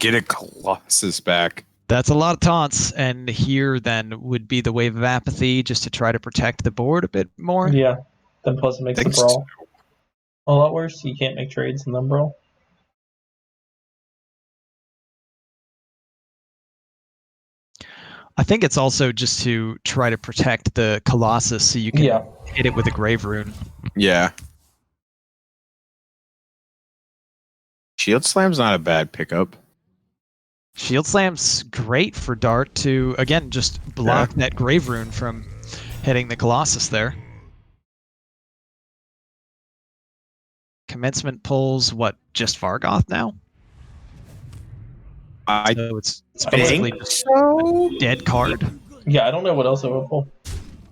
Get a Colossus back. That's a lot of taunts, and here then would be the Wave of Apathy just to try to protect the board a bit more. Yeah. Then plus it makes the Thanks. brawl a lot worse. You can't make trades in the brawl. I think it's also just to try to protect the Colossus so you can Yeah. hit it with a Grave Rune. Yeah. Shield Slam's not a bad pickup. Shield Slam's great for Dart to, again, just block that Grave Rune from hitting the Colossus there. Commencement pulls, what, just Vargoth now? I So it's I basically think just so. a dead card. Yeah, I don't know what else it would pull.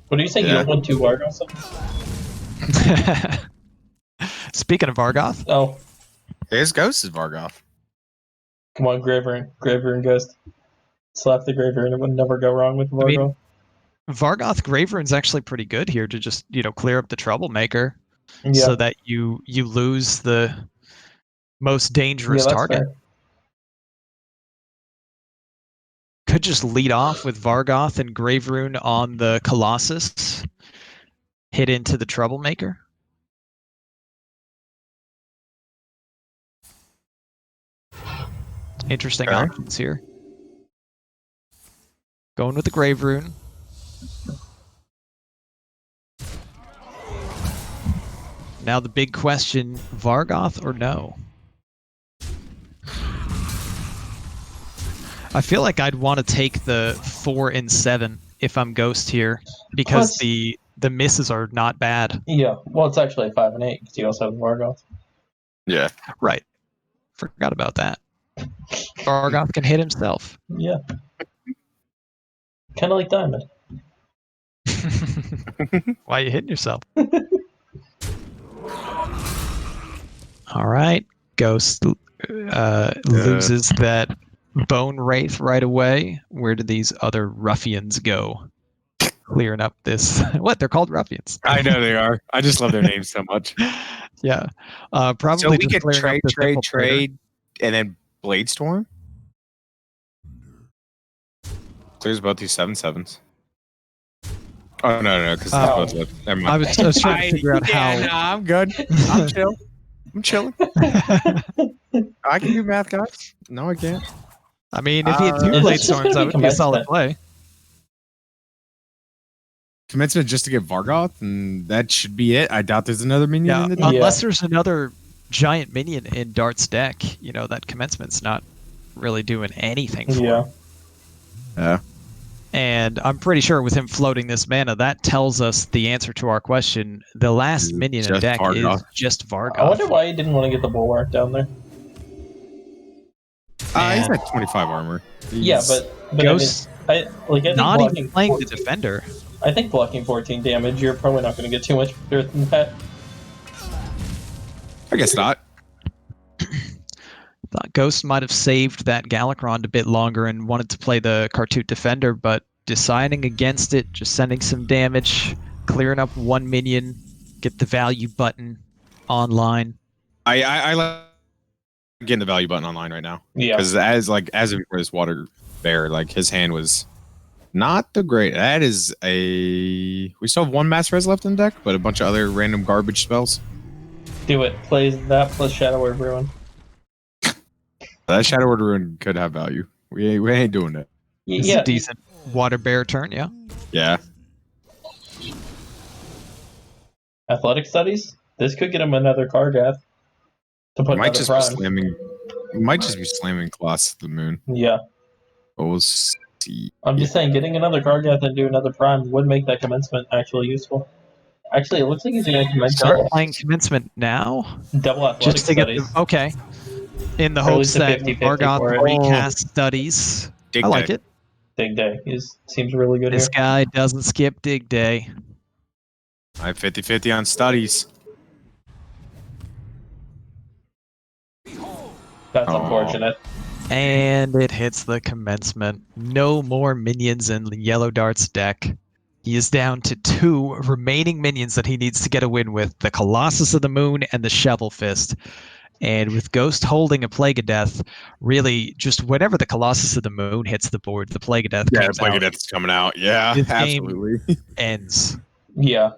What do you think? You Yeah. don't want 2 Vargos? Speaking of Vargoth, Oh, His Ghost is Vargoth. come on, Grave Rune Ghost. Slap the Grave Rune. It would never go wrong with I mean, Vargo. Vargoth Grave Rune's actually pretty good here to just, you know, clear up the Troublemaker Yeah. so that you lose the most dangerous that's target. fair. Could just lead off with Vargoth and Grave Rune on the Colossus. Hit into the Troublemaker. Interesting Okay. options here. Going with the Grave Rune. Now the big question, Vargoth or no? I feel like I'd want to take the 4 and 7 if I'm Ghost here, because Plus- the misses are not bad. Yeah. Well, it's actually a 5 and 8 because you also have Vargoth. Yeah. Right. Forgot about that. Vargoth can hit himself. Yeah. Kind of like Diamond. Why are you hitting yourself? All right. Ghost loses that Bone Wraith right away. Where do these other ruffians go? Clearing up this... What? They're called ruffians. I know they are. I just love their names so much. Yeah. Probably So we just could clearing up trade, the Infiltrator. and then Blade Storm? Clears both these 7/7s. Oh, no, because Oh. both left. Never mind. I was trying to figure out how... Nah, I'm good. I'm chill. I'm chilling. I can do math, guys. No, I can't. I mean, if he had Is two this Blade just Storms, gonna that be would be a solid commencement? play. Commencement just to get Vargoth, and that should be it. I doubt there's another minion Yeah, in the deck. unless there's another giant minion in Dart's deck, you know, that Commencement's not really doing anything for Yeah. him. Yeah. And I'm pretty sure with him floating this mana, that tells us the answer to our question. The last Is it minion in just deck Vargoth? is just Vargoth. I wonder why he didn't want to get the Bulwark down there. He's at 25 armor. Yeah, He's- but Ghost I think not blocking even playing the 14 defender. I think blocking 14 damage, you're probably not going to get too much better than that. I guess not. Thought Ghost might have saved that Galakrond a bit longer and wanted to play the Kartut Defender, but deciding against it, just sending some damage, clearing up one minion, get the value button online. I like getting the value button online right now. Yeah. Because as of this water bear, like his hand was not the great. That is we still have one mass res left in the deck, but a bunch of other random garbage spells. Do it. Plays that plus Shadow Word Ruin. That Shadow Word Ruin could have value. We ain't doing that. It's a decent water bear turn, yeah. Yeah. Athletic Studies? This could get him another Kargath. To put Might just be prime. slamming. Might just be slamming Colossus of the Moon. Yeah. But we'll see. I'm just saying, getting another Kargath and do another prime would make that commencement actually useful. Actually, it looks like he's going to commence Start playing commencement now? double Athletic Just to get Studies. okay. In the Or at hopes least a that 50-50 Vargoth for it. recast studies. Dig I like Day. it. Dig Day seems really good This here. guy doesn't skip dig day. I have 50-50 on studies. That's Oh. unfortunate. And it hits the commencement. No more minions in YellowDart's deck. He is down to 2 remaining minions that he needs to get a win with, the Colossus of the Moon and the Shovel Fist. And with Ghost holding a Plague of Death, really just whenever the Colossus of the Moon hits the board, the Plague of Death Yeah, comes Plague out. of Death's coming out. Yeah, This game- absolutely. Ends. Yeah.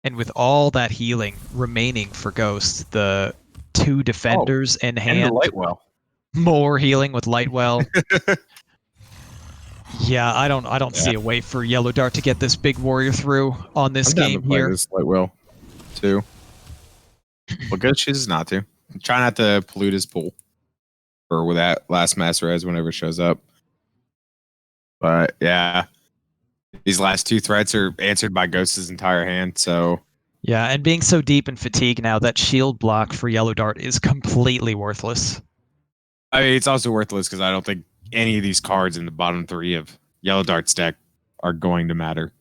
And with all that healing remaining for Ghost, the 2 defenders in And the hand, Lightwell. more healing with Lightwell. Yeah, I don't see a way for YellowDart to get this big warrior through on this I'm down game to play here. this Lightwell, too. Well, good chooses not to. Try not to pollute his pool. Or with that last mass res whenever it shows up. But, yeah. These last 2 threats are answered by Ghost's entire hand, so... Yeah, and being so deep in fatigue now, that shield block for YellowDart is completely worthless. I mean, it's also worthless because I don't think any of these cards in the bottom 3 of YellowDart's deck are going to matter.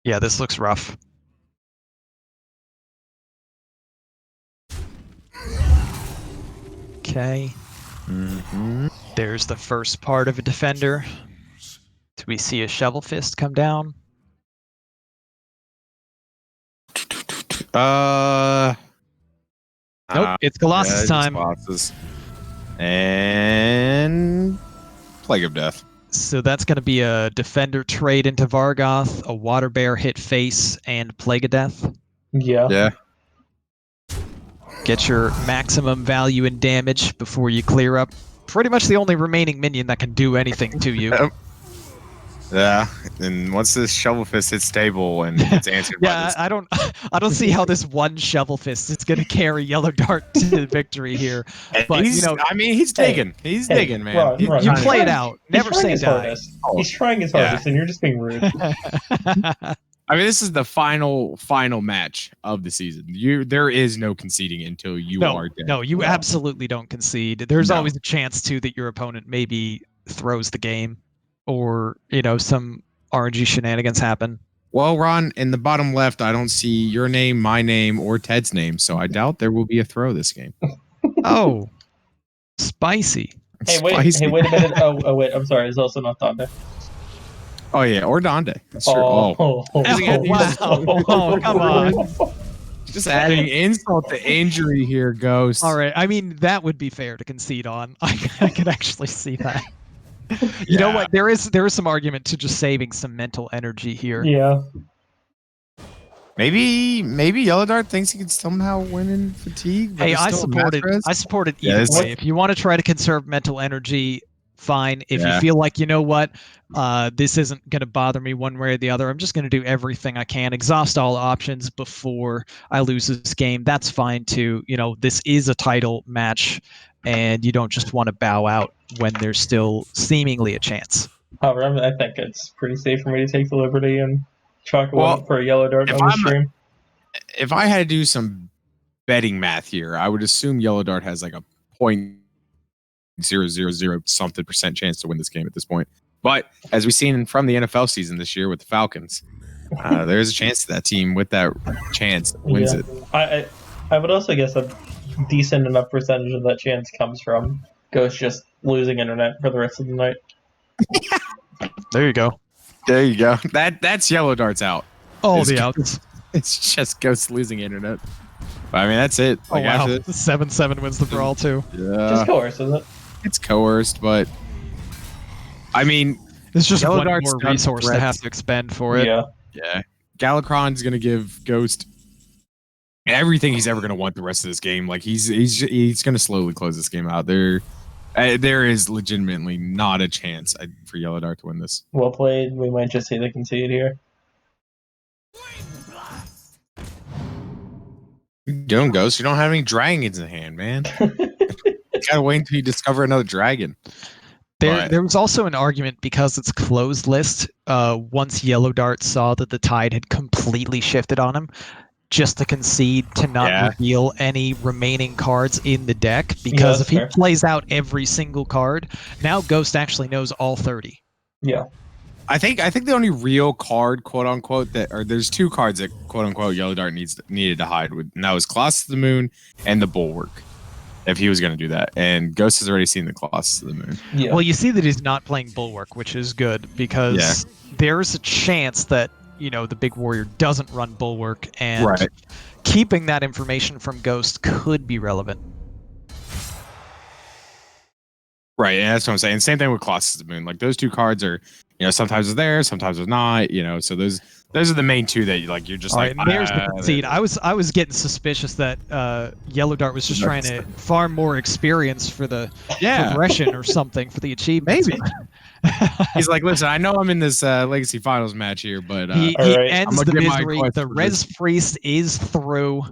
Yeah, this looks rough. Okay. There's the first part of a defender. Do we see a Shovel Fist come down? Nope, it's Colossus time. Colossus. And Plague of Death. So that's going to be a defender trade into Vargoth, a water bear hit face, and Plague of Death. Yeah. Yeah. Get your maximum value in damage before you clear up pretty much the only remaining minion that can do anything to you. Yep. Yeah, and once this Shovel Fist hits table and it's answered by Yeah, this, I don't see how this one Shovel Fist is going to carry YellowDart to victory here. and But he's, you know, I mean, he's digging. He's digging, man. Ron, He's Ron, you trying to- play it out. Never He's trying say his die. hardest. He's trying his hardest, and you're just being rude. I mean, this is the final match of the season. There is no conceding until you are dead. No, you absolutely don't concede. There's No. always a chance too that your opponent maybe throws the game, or some RNG shenanigans happen. Well, Ron, in the bottom left, I don't see your name, my name, or Ted's name, so I doubt there will be a throw this game. Oh, spicy. Hey, wait! Spicy. Hey, wait a minute! Oh, wait! I'm sorry. It's also not Thunder. Oh yeah, or Donde. That's true. Oh, Oh, Wow. Oh, come on. just adding insult to injury here, Ghost. All right. I mean, that would be fair to concede on. I could actually see that. You know Yeah. what? There is some argument to just saving some mental energy here. Yeah. Maybe YellowDart thinks he could somehow win in fatigue. But Hey, it's I still a support it. match res. I support it Yeah, either it's- way. If you want to try to conserve mental energy, fine. If Yeah. you feel like, you know what, this isn't going to bother me one way or the other, I'm just going to do everything I can, exhaust all options before I lose this game. That's fine too. This is a title match, and you don't just want to bow out when there's still seemingly a chance. However, I think it's pretty safe for me to take the liberty and chalk one Well, up for a YellowDart if on the I'm- stream. If I had to do some betting math here, I would assume YellowDart has like a 0.000 something percent chance to win this game at this point. But as we've seen from the NFL season this year with the Falcons, there's a chance that team with that chance wins it. I would also guess a decent enough percentage of that chance comes from Ghost just losing internet for the rest of the night. There you go. There you go. That's YellowDart's out. All the outs. It's just Ghost losing internet. But, I mean, that's it. Oh, wow. 7-7 wins the brawl, too. Yeah. Just coerced, isn't it? It's coerced, but I mean, it's just one more YellowDart's resource to have to expend for it. Yeah. Galakron's going to give Ghost everything he's ever going to want the rest of this game. Like, he's going to slowly close this game out. There is legitimately not a chance for YellowDart to win this. Well played. We might just see the concede here. Don't Ghost. You don't have any dragons in hand, man. You gotta wait until you discover another dragon. There was also an argument because it's closed list. Once YellowDart saw that the tide had completely shifted on him, just to concede to not reveal any remaining cards in the deck. Because if he plays out every single card, now Ghost actually knows all 30. Yeah. I think the only real card, quote unquote, there's two cards that quote unquote YellowDart needed to hide with, and that was Colossus of the Moon and the Bulwark. If he was going to do that, and Ghost has already seen the Colossus of the Moon. Yeah. Well, you see that he's not playing Bulwark, which is good because there's a chance that the big warrior doesn't run Bulwark, and keeping that information from Ghost could be relevant. Right, and that's what I'm saying. Same thing with Colossus of the Moon. Like those two cards are, sometimes it's there, sometimes it's not. So those are the main two that you're just like. Right, there's the concede. I was getting suspicious that YellowDart was just trying to farm more experience for the progression or something for the achievements. Maybe. He's like, listen, I know I'm in this Legacy Finals match here, but he ends the misery. The Res Priest is through.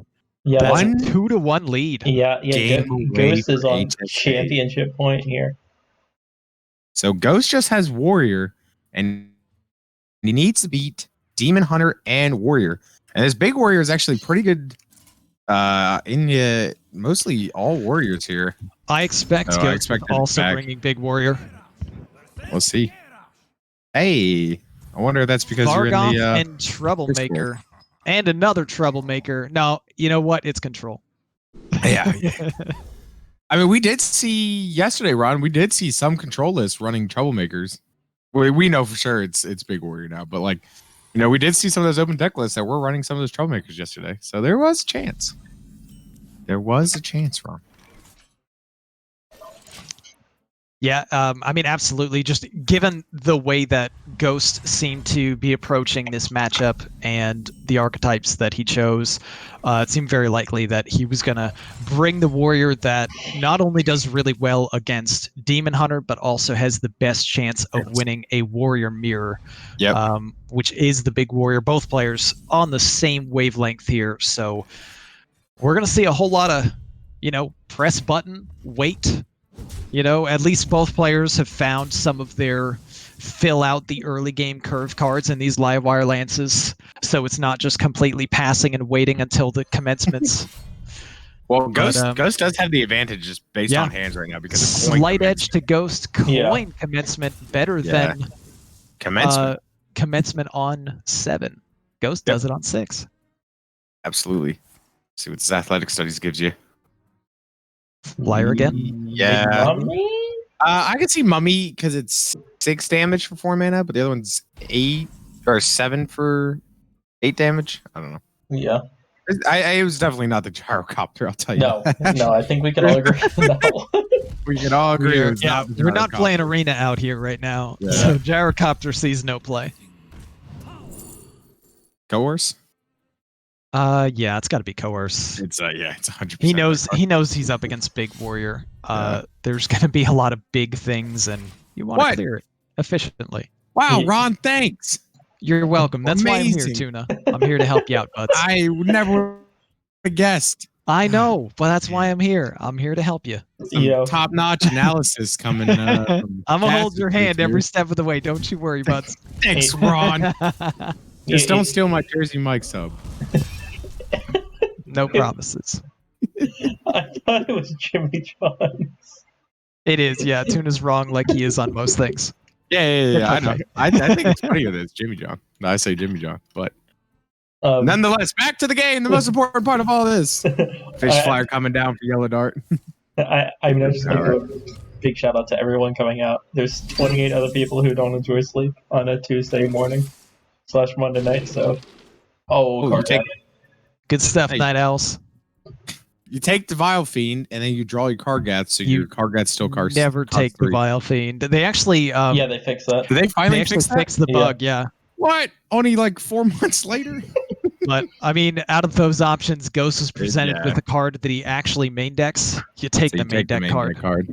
Yeah, that's a 2-1 lead. Yeah. Ghost is on championship point here. So Ghost just has Warrior, and he needs to beat Demon Hunter and Warrior. And this big Warrior is actually pretty good in mostly all Warriors here. I expect Ghost also bringing big Warrior. We'll see. Hey, I wonder if that's because you're in the and Troublemaker. Discord. And another Troublemaker. No, you know what? It's Control. Yeah. I mean, we did see yesterday, Ron. We did see some Control lists running Troublemakers. We know for sure it's Big Warrior now, but we did see some of those open deck lists that were running some of those Troublemakers yesterday. So there was a chance. There was a chance, Ron. Yeah, I mean, absolutely. Just given the way that Ghost seemed to be approaching this matchup and the archetypes that he chose, it seemed very likely that he was going to bring the warrior that not only does really well against Demon Hunter, but also has the best chance of winning a warrior mirror, which is the big warrior. Both players on the same wavelength here. So we're going to see a whole lot of, press button, wait. At least both players have found some of their fill out the early game curve cards in these live wire lances, so it's not just completely passing and waiting until the commencements. Well, Ghost does have the advantage just based on hands right now because of slight edge to Ghost. Coin commencement better than commencement on 7. Ghost does it on 6. Absolutely. See what this athletic studies gives you. Flyer again? Yeah. I can see Mummy because it's 6 damage for 4 mana, but the other one's 8 or 7 for 8 damage. I don't know. Yeah. It was definitely not the gyrocopter, I'll tell you. No, I think we can all agree on that one. We can all agree. We're not playing Arena out here right now, so gyrocopter sees no play. Coerce? Yeah, it's got to be Coerce. It's 100%. He knows he's up against Big Warrior. There's going to be a lot of big things, and you want to clear it efficiently. Wow, Ron, thanks. You're welcome. That's why I'm here, Tuna. I'm here to help you out, buds. I would never have guessed. I know, but that's why I'm here. I'm here to help you. Top-notch analysis coming. I'm gonna hold your hand every step of the way. Don't you worry, buds. Thanks, Ron. Just don't steal my Jersey Mike sub. No promises. thought it was Jimmy John's. It is, yeah. Tuna's wrong like he is on most things. Yeah, I It's know. okay. I think it's funnier that it's Jimmy John. No, I say Jimmy John, but nonetheless, back to the game. The most important part of all this: fish flyer coming down for YellowDart. I mean, I just want to do a big shout out to everyone coming out. There's 28 other people who don't enjoy sleep on a Tuesday morning / Monday night. So, you take Good stuff, Hey. Night Owls. you take the Vile Fiend and then you draw your Kargath, so your Kargath still cards. Never take the 3. Vile Fiend. They actually, yeah, they fixed that. Did they finally they actually fix that? fixed the Yeah. bug, yeah. What? Only like 4 months later? But I mean, out of those options, Ghost was presented Yeah. with a card that he actually main decks. You take So the you main take the deck main card. deck card.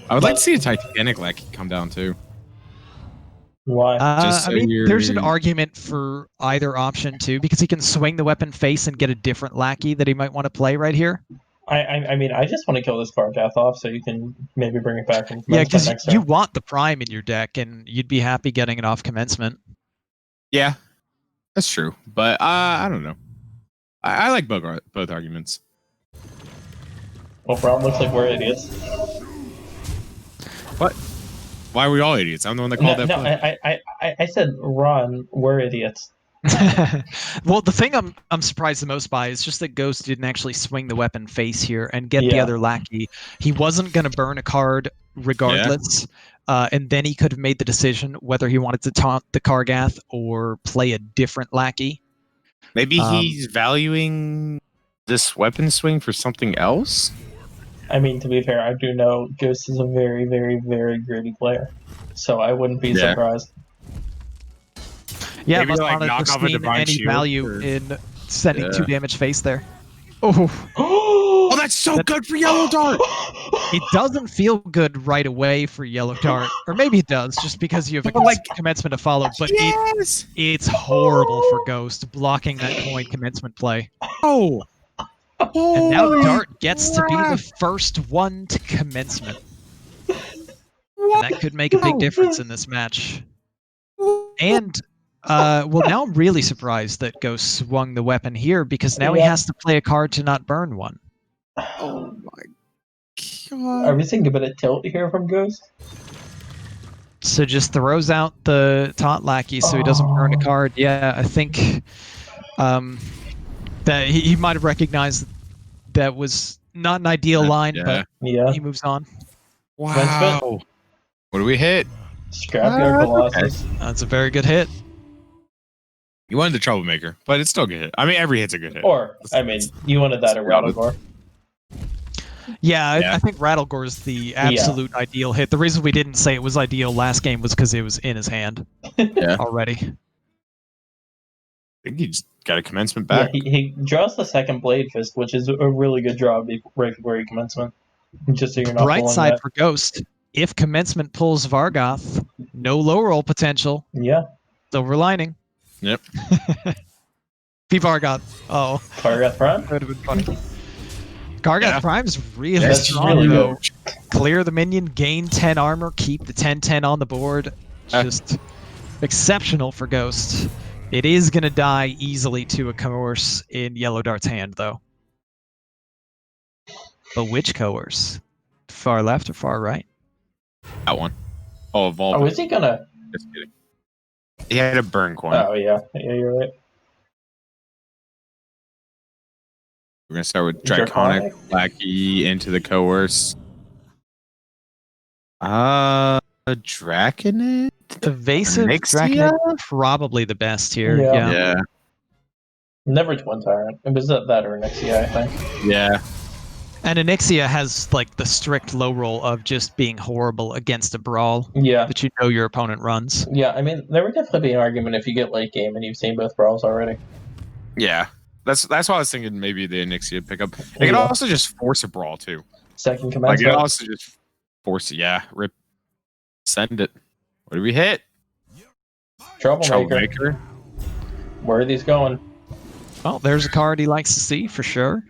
I would like to see a Titanic Lackey come down too. Why? Just I so mean, there's an you're- argument for either option too, because he can swing the weapon face and get a different lackey that he might want to play right here. I mean, I just want to kill this Kargath off so you can maybe bring it back from Yeah, commencement because next you turn. want the prime in your deck, and you'd be happy getting it off commencement. Yeah, that's true. But I don't know. I like both arguments. Well, Brown looks like we're idiots. What? Why are we all idiots? I'm the one that called No, that. I said, Ron, we're idiots. Well, the thing I'm surprised the most by is just that Ghost didn't actually swing the weapon face here and get the Yeah. other lackey. He wasn't going to burn a card regardless, and then he could have made the decision whether he wanted to taunt the Kargath or play a different lackey. Maybe he's valuing this weapon swing for something else. I mean, to be fair, I do know Ghost is a very, very, very greedy player, so I wouldn't be Yeah. surprised. Yeah, Maybe must like not have knock off a seen Divine any Shield value or- in sending Yeah. 2 damage face there. Oh, Oh, that's so That- good for YellowDart. it doesn't feel good right away for YellowDart, or maybe it does, just because you have a But, like- commencement to follow. But Yes. it's horrible for Ghost blocking that coin commencement play. Oh. And now Holy Dart gets to be the crap. first one to commencement. What? And that could make a big difference in this match. And, well, now I'm really surprised that Ghost swung the weapon here, because now he Yeah. has to play a card to not burn one. Oh my Are god. we seeing a bit of tilt here from Ghost? So just throws out the taunt lackey so he doesn't burn a Oh. card. Yeah, I think that he might have recognized that was not an ideal line, Yeah. Yeah. but he moves on. Wow. What do we hit? Scrapyard Colossus. That's a very good hit. You wanted the troublemaker, but it's still a good hit. I mean, every hit's a good hit. Or, I mean, you wanted that at Rattlegore. Yeah, Yeah. I think Rattlegore is the absolute ideal hit. The reason we didn't say it was ideal last game was because it was in his hand Yeah. already. I think he just got a commencement Yeah, back. he draws the second Blade Fist, which is a really good draw right before your commencement. Just so you're not Bright pulling side that. for Ghost, if commencement pulls Vargoth, no low roll potential, Yeah. silver lining. Yep. P Vargoth. Oh, Kargath Prime. that would have been funny. Kargoth Yeah. Prime's really That's strong, really though. good. Clear the minion, gain 10 armor, keep the 10/10 on the board. Just exceptional for Ghost. It is going to die easily to a coerce in YellowDart's hand, though. But which coerce? Far left or far right? That one. Oh, evolve. Oh, is he gonna? Just kidding. He had a burn coin. Oh, yeah. Yeah, you're right. We're gonna start with Draconic, Lackey into the coerce. Draconid? Evasive Nixia? Draconid, probably the best here. Yeah. Yeah. Yeah. Never Twin Tyrant. It was that or Nixia, I think. Yeah. And Onyxia has like the strict low roll of just being horrible against a brawl Yeah. that you know your opponent runs. Yeah, I mean, there would definitely be an argument if you get late game and you've seen both brawls already. Yeah. That's why I was thinking maybe the Onyxia pickup. It can Yeah. also just force a brawl too. Second Like commencement. it also just force it. Yeah. Rip. Send it. What do we hit? Troublemaker. Troublemaker. Where are these going? Well, there's a card he likes to see for sure.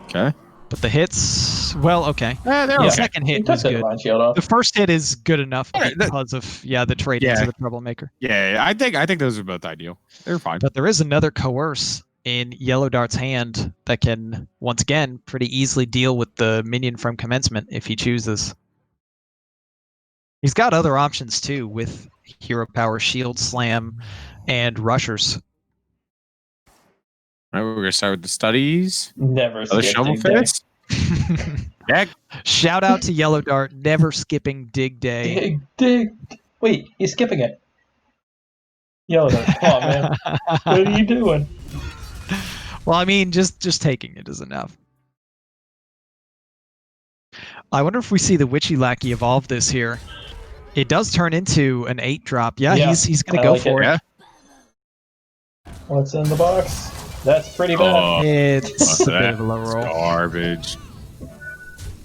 Okay. But the hits, well, okay. They're The okay. second He hit took was the good. Divine Shield off. The first hit is good enough Yeah, that- because of the trade Yeah. into the Troublemaker. Yeah, I think those are both ideal. They're fine. But there is another coerce in YellowDart's hand that can, once again, pretty easily deal with the minion from commencement if he chooses. He's got other options too with Hero Power, Shield Slam, and Rushers. All right, we're gonna start with the studies. Never Other skip shovel dig day. fits. Yeah. Shout out to YellowDart, never skipping Dig Day. Dig. Wait, he's skipping it. YellowDart, come on, man. What are you doing? Well, I mean, just taking it is enough. I wonder if we see the Witchy Lackey evolve this here. It does turn into an 8-drop. Yeah, Yeah, he's gonna I go like for it. it. What's in the box? That's pretty bad. Oh, It's a bit that of a low roll. garbage.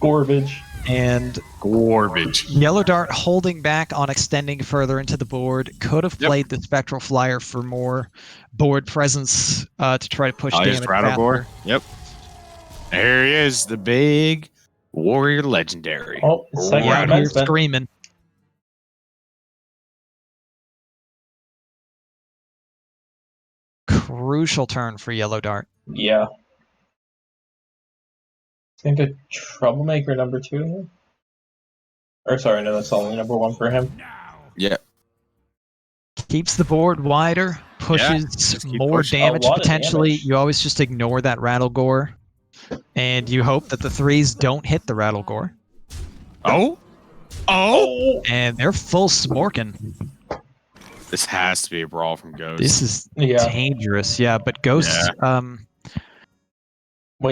Garbage. And Garbage. YellowDart holding back on extending further into the board. Could have played the Spectral Flyer for more board presence to try to push damage Rattlegore. faster. Yep. There he is, the big warrior legendary. Oh, second We're out here commencement. screaming. Crucial turn for YellowDart. Yeah. I think a troublemaker number 2 here. Or sorry, no, that's only number 1 for him. Yeah. Keeps the board wider, pushes just keep more pushing. damage A lot of potentially. damage. You always just ignore that Rattlegore. And you hope that the 3s don't hit the Rattlegore. Oh. Oh. And they're full smorking. This has to be a brawl from Ghost. This is Yeah. dangerous, yeah. But Ghost, Well,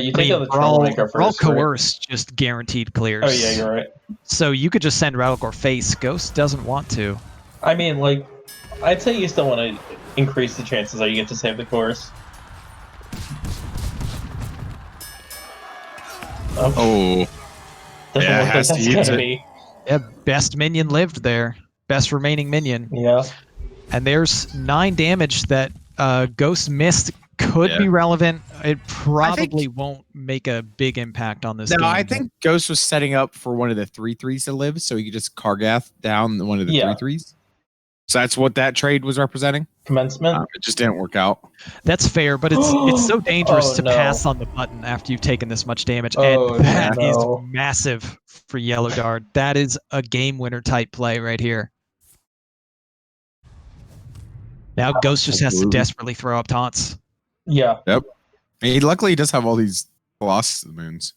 you I think mean, of the troublemaker Brawl first, right? Coerce just guaranteed clears. Oh yeah, you're right. So you could just send Rattlegore face. Ghost doesn't want to. I mean, like, I'd say you still want to increase the chances that you get to save the course. Oh. Doesn't Yeah, look like has to that's use gonna it. be. Yeah, best minion lived there. Best remaining minion. Yeah. And there's 9 damage that Ghost missed. Could be relevant. It probably won't make a big impact on this game. No, I think Ghost was setting up for one of the 3/3s to live, so he could just Kargath down one of the 3/3s. So that's what that trade was representing. Commencement. It just didn't work out. That's fair, but it's so dangerous Oh, to no. pass on the button after you've taken this much damage, Oh, and that is no. massive for YellowDart. That is a game winner type play right here. Now Ghost just has to desperately throw up taunts. Yeah. Yep. Luckily, he does have all these Colossus moons.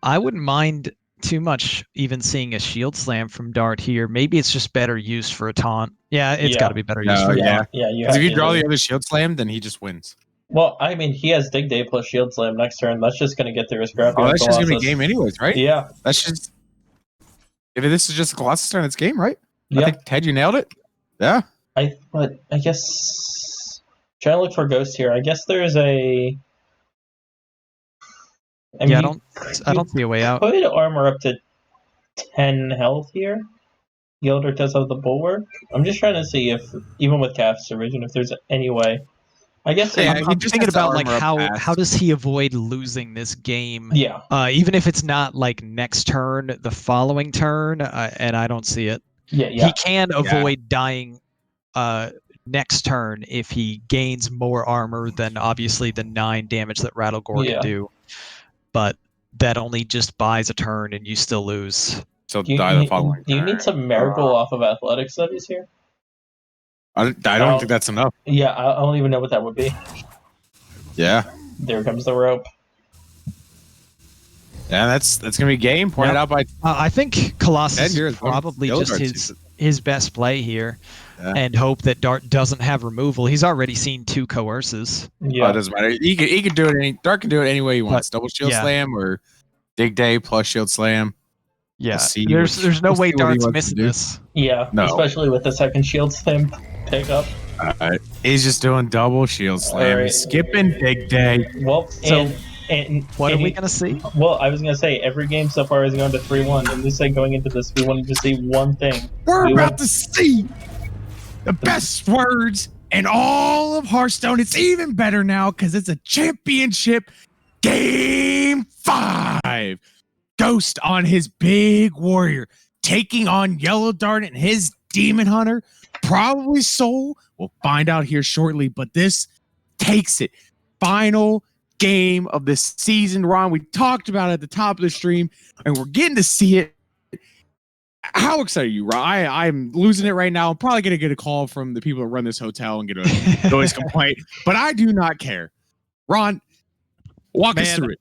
I wouldn't mind too much even seeing a shield slam from Dart here. Maybe it's just better use for a taunt. Yeah, it's got to be better use for a taunt. Yeah. Because if you draw the other shield slam, then he just wins. Well, I mean, he has Dig Day plus Shield Slam next turn. That's just going to get through his graphic. Oh, that's just gonna be game anyways, right? Yeah. That's just. If this is just a Colossus turn, it's game, right? Yeah. I think Ted, you nailed it. Yeah. But I guess trying to look for Ghost here. I guess there's a. I mean, I don't see a way out. Could armor up to 10 health here. YellowDart does have the bulwark. I'm just trying to see if, even with Calf's Origin, if there's any way. I guess I'm just thinking has to about like armor up how fast. does he avoid losing this game? Yeah. Even if it's not like next turn, the following turn, and I don't see it. Yeah. He can avoid dying next turn if he gains more armor than obviously the 9 damage that Rattlegore can do. But that only just buys a turn and you still lose. So Do you, die the following. do you need some miracle off of athletic studies here? I don't think that's enough. Yeah, I don't even know what that would be. Yeah. There comes the rope. Yeah, that's gonna be game pointed out by. I think Colossus Ed, you're is probably YellowDart just season. his best play here, Yeah. and hope that Dart doesn't have removal. He's already seen 2 coerces. Yeah. It doesn't matter. He could do it. Dart can do it any way he wants. Double shield slam or Dig Day plus shield slam. Yeah, see there's no we'll way see what he Dart's wants to missing do. this. Yeah, No. especially with the second shield slam pickup. He's just doing double shield slam. Alright. He's skipping Dig Day. Well, So, and What are we gonna see? Well, I was gonna say every game so far has gone to 3-1, and we said going into this we wanted to see one thing. We're We about want- to see the best words in all of Hearthstone. It's even better now because it's a championship game 5. Ghost on his big warrior, taking on YellowDart and his demon hunter. Probably Soul. We'll find out here shortly, but this takes it. final game of this season, Ron. We talked about it at the top of the stream, and we're getting to see it. How excited are you, Ron? I'm losing it right now. I'm probably going to get a call from the people that run this hotel and get a noise complaint, but I do not care. Ron, walk us through it.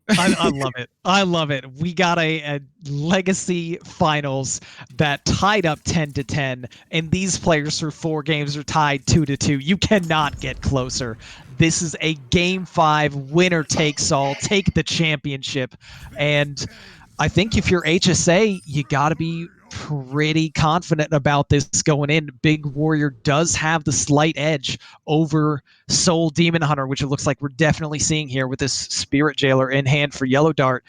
I love it. I love it. We got a legacy finals that tied up 10-10, and these players through 4 games are tied 2-2. You cannot get closer. This is a game 5, winner takes all, take the championship. And I think if you're HSA, you got to be pretty confident about this going in. Big Warrior does have the slight edge over Soul Demon Hunter, which it looks like we're definitely seeing here with this Spirit Jailer in hand for YellowDart.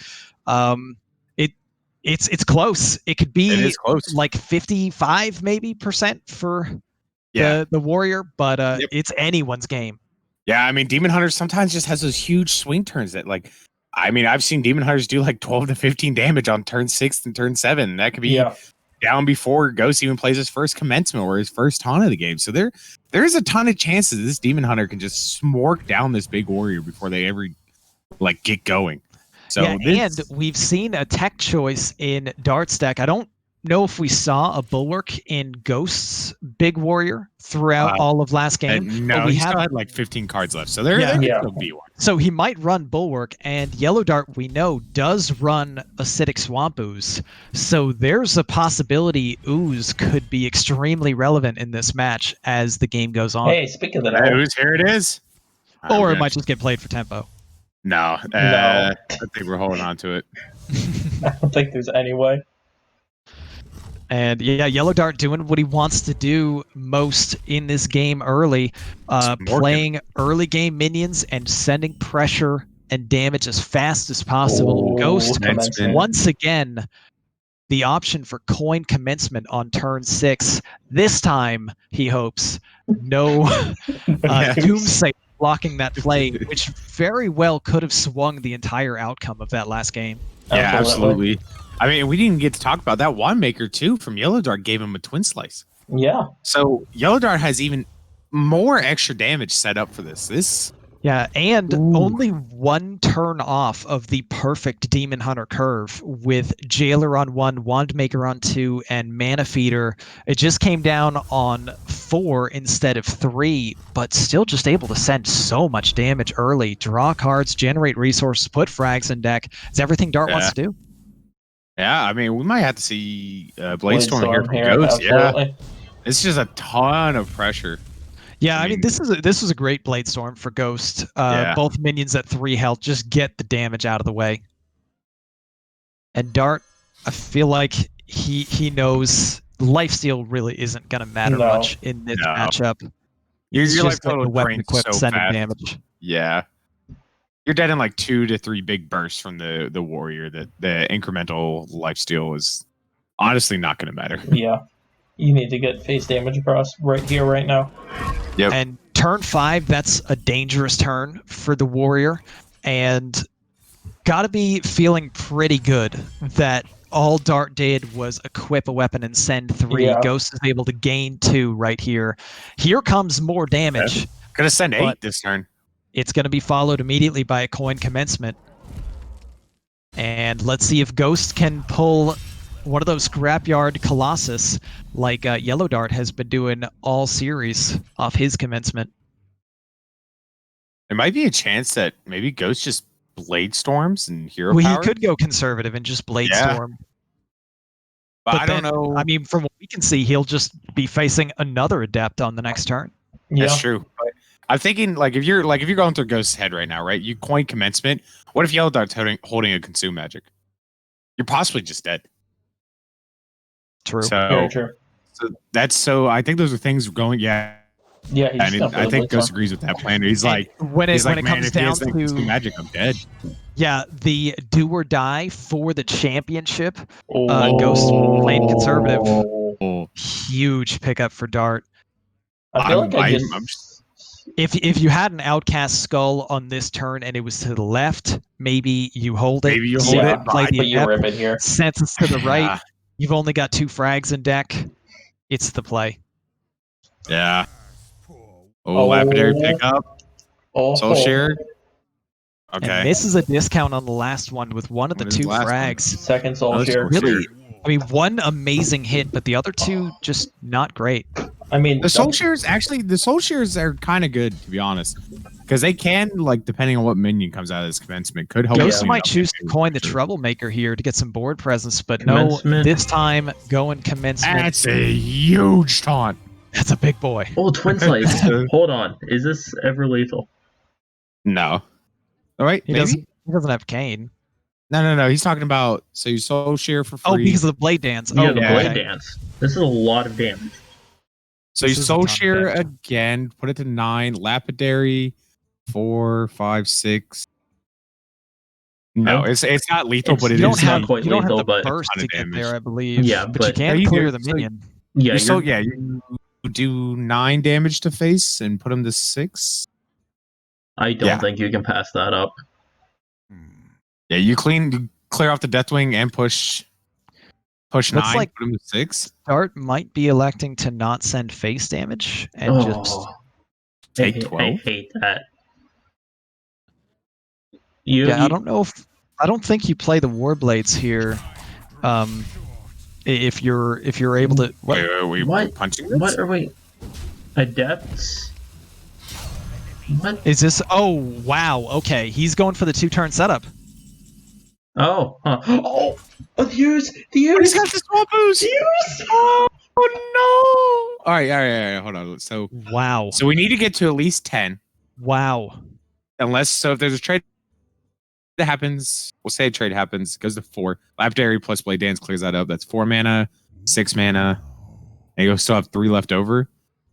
It's close. It could be like 55 maybe % for the Warrior, but it's anyone's game. Yeah, I mean, Demon Hunter sometimes just has those huge swing turns that, like, I mean, I've seen Demon Hunters do like 12 to 15 damage on turn 6 and turn 7. That could be down before Ghost even plays his first commencement or his first taunt of the game. So there's a ton of chances this Demon Hunter can just smork down this big warrior before they ever like get going. So and we've seen a tech choice in Dart's deck. I don't know if we saw a Bulwark in Ghost's big warrior throughout all of last game. No, he still had like 15 cards left, so there could be one. So he might run Bulwark, and YellowDart, we know, does run Acidic Swamp Ooze. So there's a possibility Ooze could be extremely relevant in this match as the game goes on. Hey, speaking of that, Ooze, here it is. Or it might just get played for tempo. No, I think we're holding on to it. I don't think there's any way. And yeah, YellowDart doing what he wants to do most in this game early, playing early game minions and sending pressure and damage as fast as possible. Ghost, once again, the option for coin commencement on turn 6. This time, he hopes, no Doomsayer blocking that play, which very well could have swung the entire outcome of that last game. Yeah, absolutely. I mean, we didn't get to talk about that. Wanmaker, too, from YellowDart gave him a twin slice. Yeah. So YellowDart has even more extra damage set up for this. Yeah, and only 1 turn off of the perfect Demon Hunter curve with Jailer on 1, Wandmaker on 2, and Mana Feeder. It just came down on 4 instead of 3, but still just able to send so much damage early. Draw cards, generate resources, put frags in deck. It's everything Dart wants to do. Yeah, I mean, we might have to see Bladestorm here from Ghost. Yeah, it's just a ton of pressure. Yeah, I mean, this was a great Bladestorm for Ghost. Both minions at 3 health, just get the damage out of the way. And Dart, I feel like he knows lifesteal really isn't going to matter much in this matchup. You're just like the weapon so equipped sending fast. damage. Yeah. You're dead in like 2 to 3 big bursts from the warrior. That the incremental lifesteal is honestly not going to matter. Yeah, you need to get face damage across right here, right now. Yep. And turn 5, that's a dangerous turn for the warrior, and got to be feeling pretty good that all Dart did was equip a weapon and send 3. Yeah. Ghost is able to gain 2 right here. Here comes more damage. Gonna send 8 this turn. It's going to be followed immediately by a coin commencement. And let's see if Ghost can pull one of those scrapyard Colossus like YellowDart has been doing all series off his commencement. There might be a chance that maybe Ghost just Blade Storms and Hero Well, Power. he could go conservative and just Blade Storm. But I don't know. I mean, from what we can see, he'll just be facing another Adept on the next turn. Yeah. That's true. But I'm thinking, like, if you're going through Ghost's head right now, right? You coin commencement. What if YellowDart's holding a consume magic? You're possibly just dead. True. Very true. So I think those are things going. Yeah. Yeah. I think Ghost agrees with that plan. He's like, when it comes down to magic, I'm dead. Yeah, the do or die for the championship. Ghost played conservative. Huge pickup for Dart. I feel like if you had an Outcast Skull on this turn and it was to the left, maybe you hold it. Maybe you hold it. Play the you rip it here. Senses to the right. You've only got 2 frags in deck. It's the play. Yeah. Lapidary pickup. Oh, Soulshare. And Okay. misses a discount on the last one with one of the What is two the last one? frags. second Another Soulshare. Soulshare. Really, I mean, one amazing hit, but the other two just not great. I mean, The Soulshares are kind of good, to be honest, because they can, like, depending on what minion comes out of this commencement, could help. Ghost Yeah. might choose to coin the Troublemaker here to get some board presence, but Commencement. no, this time going commencement. That's a huge taunt. That's a big boy. Oh, Twin Slice. Hold on. Is this ever lethal? No. All right, He maybe. doesn't have Kane. No. He's talking about so you Soulshare for free. Oh, because of the blade dance. Yeah, Oh, the yeah. Blade okay. Dance. This is a lot of damage. So you This is a ton of Soulshare damage. again, put it to 9, Lapidary, 4, 5, 6. No, it's not lethal, but You it don't is. have quite you don't lethal, have but the burst ton to of get damage. there, I believe. Yeah, but you but- can Yeah, you clear do. the So- minion. Yeah, You do 9 damage to face and put him to 6. I don't Yeah. think you can pass that up. Yeah, you clear off the Deathwing and push Looks 9, like- put him to 6. Dart might be electing to not send face damage and just Take I 12. hate that. I don't know if I don't think you play the Warblades here. If you're able to Wait, What? punching this? What are we? Adepts? What? is this? Oh wow, okay, he's going for the 2-turn setup. Oh, huh. Oh, the use! The Oh, he's use! got the swap boost. The use! Oh no! All right. Hold on. So Wow, we need to get to at least 10, wow. unless if there's a trade that happens, we'll say a trade happens, goes to 4. Lapidary plus Blade Dance clears that up. That's 4 mana, 6 mana, and you'll still have 3 left over.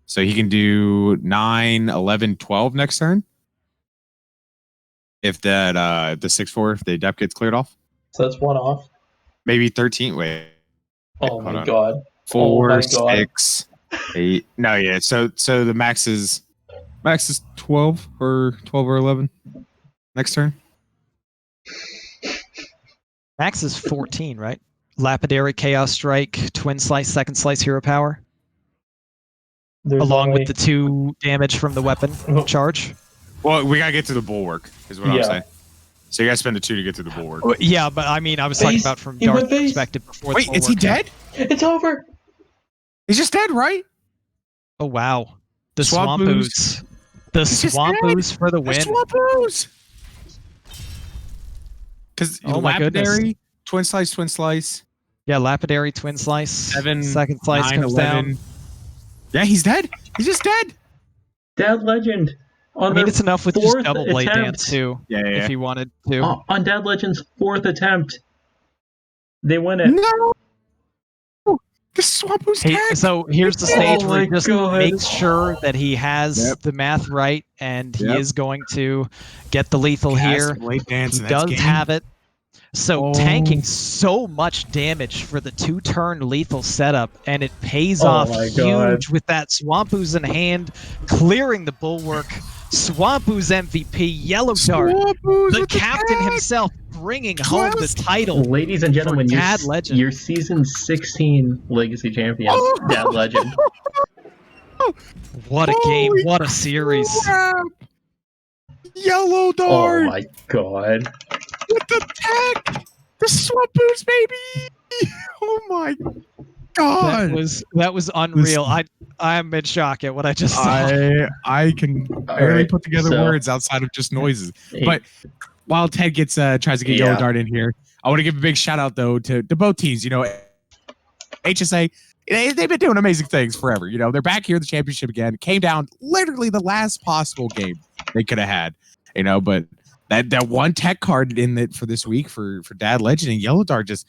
So he can do 9, 11, 12 next turn. If that the 6/4, if the adept gets cleared off, So that's one off. maybe 13. Wait, Oh hold my on. god. 4, Oh my God. 6, 8. No, yeah. So the max is 12 or 11 next turn. Max is 14, right? Lapidary, Chaos Strike, Twin Slice, Second Slice, Hero Power, There's along only- with the 2 damage from the weapon charge. Well, we gotta get to the bulwark, is what I'm Yeah. saying. So you gotta spend the 2 to get to the bulwark. Well, yeah, but I mean, I was talking Base. about from He Dart's went base. perspective before. Wait, the is he bulwark. dead? It's over! He's just dead, right? Oh wow, the Swamp Swamp Ooze. Ooze. The He's just Swamp dead. Ooze for the There's win. swap ooze. Because Oh my goodness. Lapidary, Twin Slice. Yeah, Lapidary, Twin Slice, 7, Second Slice 9, comes 11. down. Yeah, he's dead. He's just dead. DadLegend! I mean, it's enough with just fourth double blade attempt. dance too, Yeah. if he wanted to. On DadLegend's 4th attempt. They win it. No. The swap ooze Hey, tagged. so here's the Oh stage where he my just God. makes sure that he has Yep. the math right, and he Yep. is going to get the lethal Cast here. Blade Dance, He and that's does game. have it. So Oh. tanking so much damage for the 2-turn lethal setup, and it pays Oh off my God. huge with that Swamp Ooze in hand, clearing the bulwark. Swamp Ooze MVP, YellowDart, Swap ooze the with captain tag. himself, bringing home the Class. title. Ladies and gentlemen, For your, DadLegend. your season 16 Legacy champion, Oh. DadLegend. What a game! Holy What a series! Crap. Yellow Oh Dart my god. with the tag. The swap ooze, baby. Oh my god. That was unreal. I'm in shock at what I just saw. I can barely Alright, put together so- words outside of just noises. But while Ted tries to get Yeah. Yellow Dart in here, I want to give a big shout out though to both teams. You know, HSA, they've been doing amazing things forever. You know, they're back here in the championship again. Came down literally the last possible game they could have had. You know, but that one tech card in it for this week for DadLegend and YellowDart just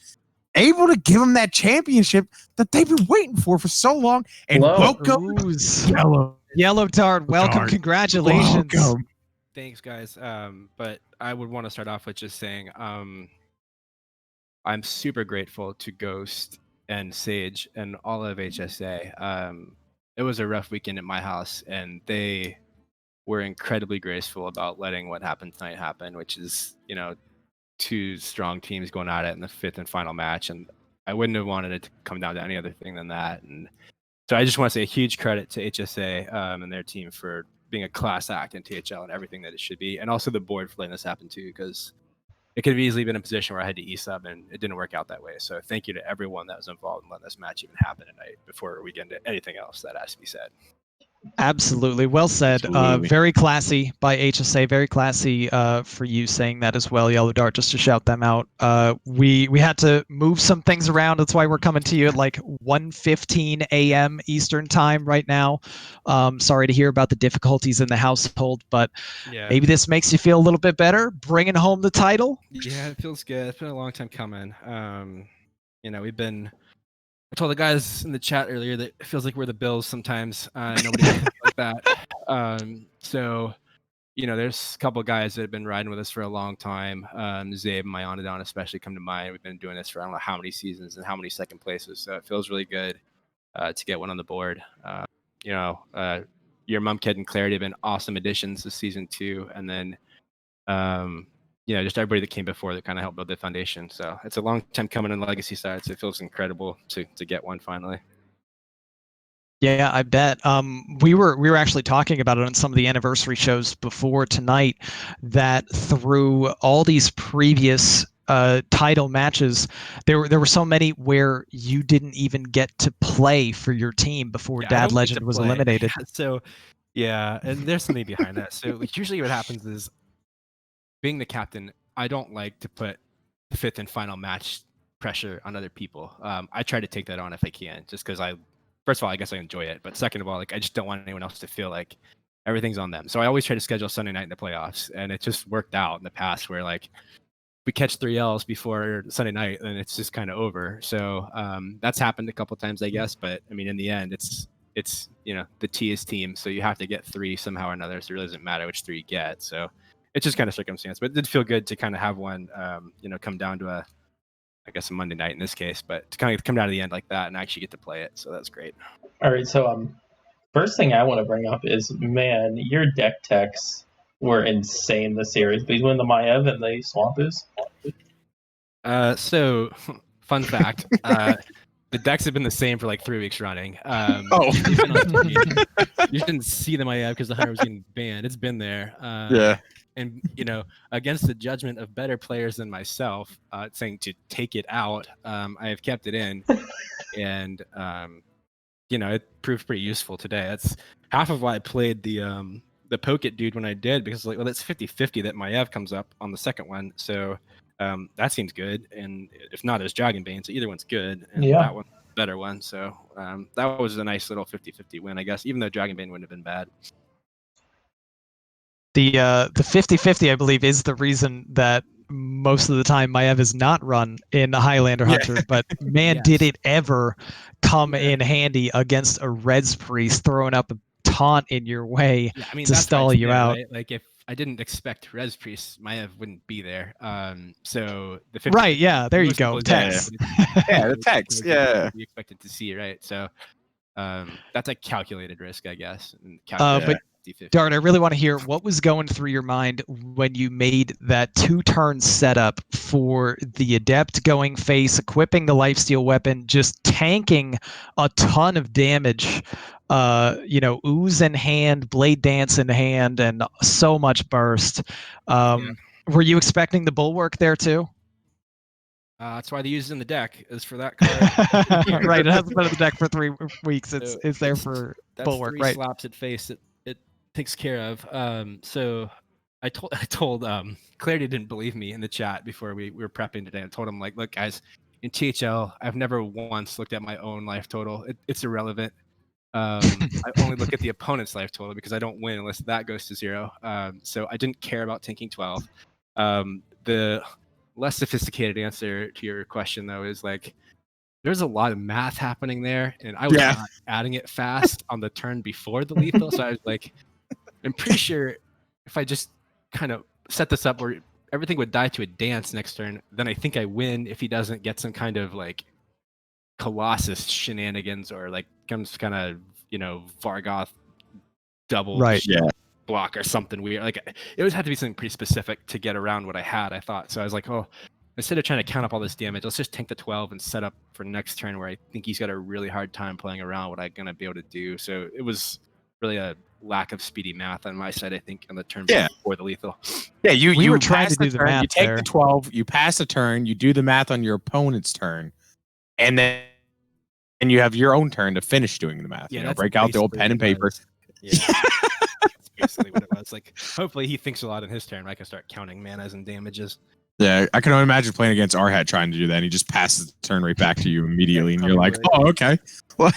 able to give them that championship that they've been waiting for so long. And Hello. welcome, Ooze. YellowDart. YellowDart, welcome, congratulations. Welcome. Thanks, guys. But I would want to start off with just saying I'm super grateful to Ghost and Sage and all of HSA. It was a rough weekend at my house, and they were incredibly graceful about letting what happened tonight happen, which is, you know, 2 strong teams going at it in the 5th and final match. And I wouldn't have wanted it to come down to any other thing than that. And so I just want to say a huge credit to HSA and their team for being a class act in THL and everything that it should be, and also the board for letting this happen too, because it could have easily been a position where I had to e-sub and it didn't work out that way. So thank you to everyone that was involved in letting this match even happen tonight before we get into anything else that has to be said. Absolutely. Well said. Absolutely. Very classy by HSA. Very classy for you saying that as well, YellowDart, just to shout them out. We had to move some things around. That's why we're coming to you at like 1:15 a.m. Eastern time right now. Sorry to hear about the difficulties in the household, but Yeah. maybe this makes you feel a little bit better, bringing home the title. Yeah, it feels good. It's been a long time coming. I told the guys in the chat earlier that it feels like we're the Bills sometimes. Nobody else like that. So, there's a couple of guys that have been riding with us for a long time. Zabe and Myonodon especially come to mind. We've been doing this for I don't know how many seasons and how many second places. So it feels really good to get one on the board. Your Mum Kid and Clarity have been awesome additions this season too. And then just everybody that came before that kind of helped build the foundation. So it's a long time coming on the legacy side. So it feels incredible to get one finally. Yeah, I bet. We were actually talking about it on some of the anniversary shows before tonight, that through all these previous title matches, there were so many where you didn't even get to play for your team before DadLegend was eliminated. So yeah, and there's something behind that. So usually what happens is, being the captain, I don't like to put the fifth and final match pressure on other people. I try to take that on if I can, just because first of all, I guess I enjoy it, but second of all, I just don't want anyone else to feel like everything's on them. So I always try to schedule Sunday night in the playoffs, and it just worked out in the past where we catch 3 L's before Sunday night, and it's just kind of over. So that's happened a couple times, I guess, but I mean, in the end, it's the T is team, so you have to get 3 somehow or another. So it really doesn't matter which 3 you get. So it's just kind of circumstance, but it did feel good to kind of have one, come down to a Monday night in this case, but to kind of come down to the end like that and actually get to play it. So that's great. All right. So, first thing I want to bring up is, man, your deck techs were insane this series between the Maev and the Swampus. So fun fact, the decks have been the same for like 3 weeks running. You didn't see the Maev because the hunter was getting banned. It's been there. Yeah. And against the judgment of better players than myself, saying to take it out, I have kept it in, and it proved pretty useful today. That's half of why I played the poke it dude when I did, because it's 50-50 that Maev comes up on the second one, so that seems good. And if not, as Dragon Bane, so either one's good, and that one's a better one. So that was a nice little 50-50 win, I guess, even though Dragon Bane wouldn't have been bad. The 50-50, I believe, is the reason that most of the time Maev is not run in Highlander Hunter, but man, did it ever come in handy against a Reds Priest throwing up a taunt in your way to stall you out. Right? Like, if I didn't expect Reds Priest, Maev wouldn't be there. So the 50, right, yeah, there you go. Text. Yeah, the text. Yeah, you expected to see, right? So that's a calculated risk, I guess. But Dart, I really want to hear what was going through your mind when you made that 2-turn setup for the Adept going face, equipping the lifesteal weapon, just tanking a ton of damage, ooze in hand, blade dance in hand, and so much burst. Were you expecting the bulwark there too? That's why they use it in the deck, is for that card. Right, it hasn't been in the deck for 3 weeks. It's there for bulwark, three right? Slaps at face. It takes care of. So I told Clarity didn't believe me in the chat before we were prepping today. I told him, look, guys, in THL, I've never once looked at my own life total. It's irrelevant. I only look at the opponent's life total because I don't win unless that goes to 0. So I didn't care about tanking 12. The less sophisticated answer to your question, though, is there's a lot of math happening there, and I was not adding it fast on the turn before the lethal. So I was I'm pretty sure if I just kind of set this up where everything would die to a dance next turn, then I think I win if he doesn't get some kind of Colossus shenanigans or comes kind of Vargoth double block or something weird. It would have to be something pretty specific to get around what I had, I thought. So I was instead of trying to count up all this damage, let's just tank the 12 and set up for next turn where I think he's got a really hard time playing around what I'm gonna be able to do. So it was really a lack of speedy math on my side. I think on the turn Yeah. before the lethal. Yeah, We you were trying pass to do the turn, math you take there. the 12, you pass a turn, you do the math on your opponent's turn, and then you have your own turn to finish doing the math. Yeah, You know, that's break out the old basically pen and what it paper. was. Yeah, that's basically what it was. Like, hopefully he thinks a lot in his turn. I can start counting manas and damages. Yeah, I can only imagine playing against Arhat trying to do that, and he just passes the turn right back to you immediately, and you're like, probably. oh, okay. Well,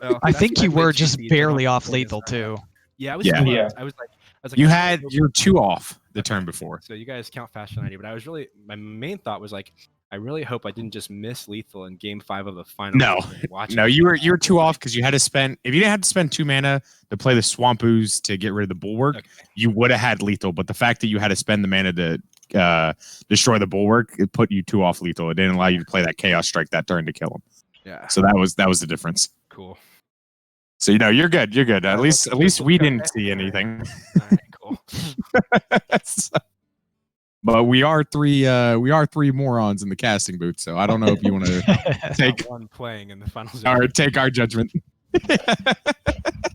Well, I that's think why you I played were cheat just seeds. I don't barely have to off play against lethal Arhat. too. Yeah, I was Yeah. close. Yeah. I was like, you I had hope- you're 2 off the Okay. turn before. So you guys count faster than I do, but I was really my main thought was like, I really hope I didn't just miss lethal in game 5 of the final. No, watching no, it. you were 2 off because you had to spend. If you didn't have to spend 2 mana to play the Swamp Ooze to get rid of the Bulwark, Okay. you would have had lethal. But the fact that you had to spend the mana to destroy the Bulwark, it put you 2 off lethal. It didn't allow you to play that Chaos Strike that turn to kill him. Yeah. So that was the difference. Cool. So you're good. You're good. At least we didn't okay. see anything. All right. Cool. But we are 3 morons in the casting booth. So I don't know if you want to take Not one playing in the finals. take our judgment.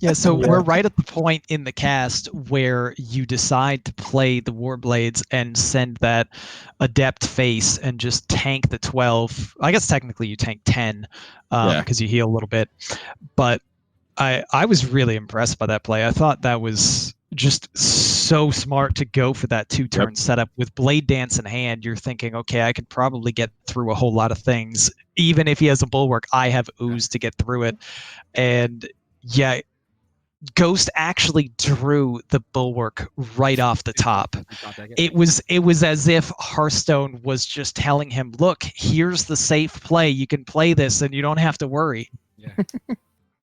Yeah, so Yeah. we're right at the point in the cast where you decide to play the Warblades and send that Adept face and just tank the 12. I guess technically you tank 10 Yeah. because you heal a little bit. But I was really impressed by that play. I thought that was just so smart to go for that 2-turn setup with Blade Dance in hand. You're thinking, okay, I could probably get through a whole lot of things. Even if he has a Bulwark, I have Ooze to get through it. And yeah, Ghost actually drew the Bulwark right off the top. It was as if Hearthstone was just telling him, look, here's the safe play. You can play this and you don't have to worry. Yeah.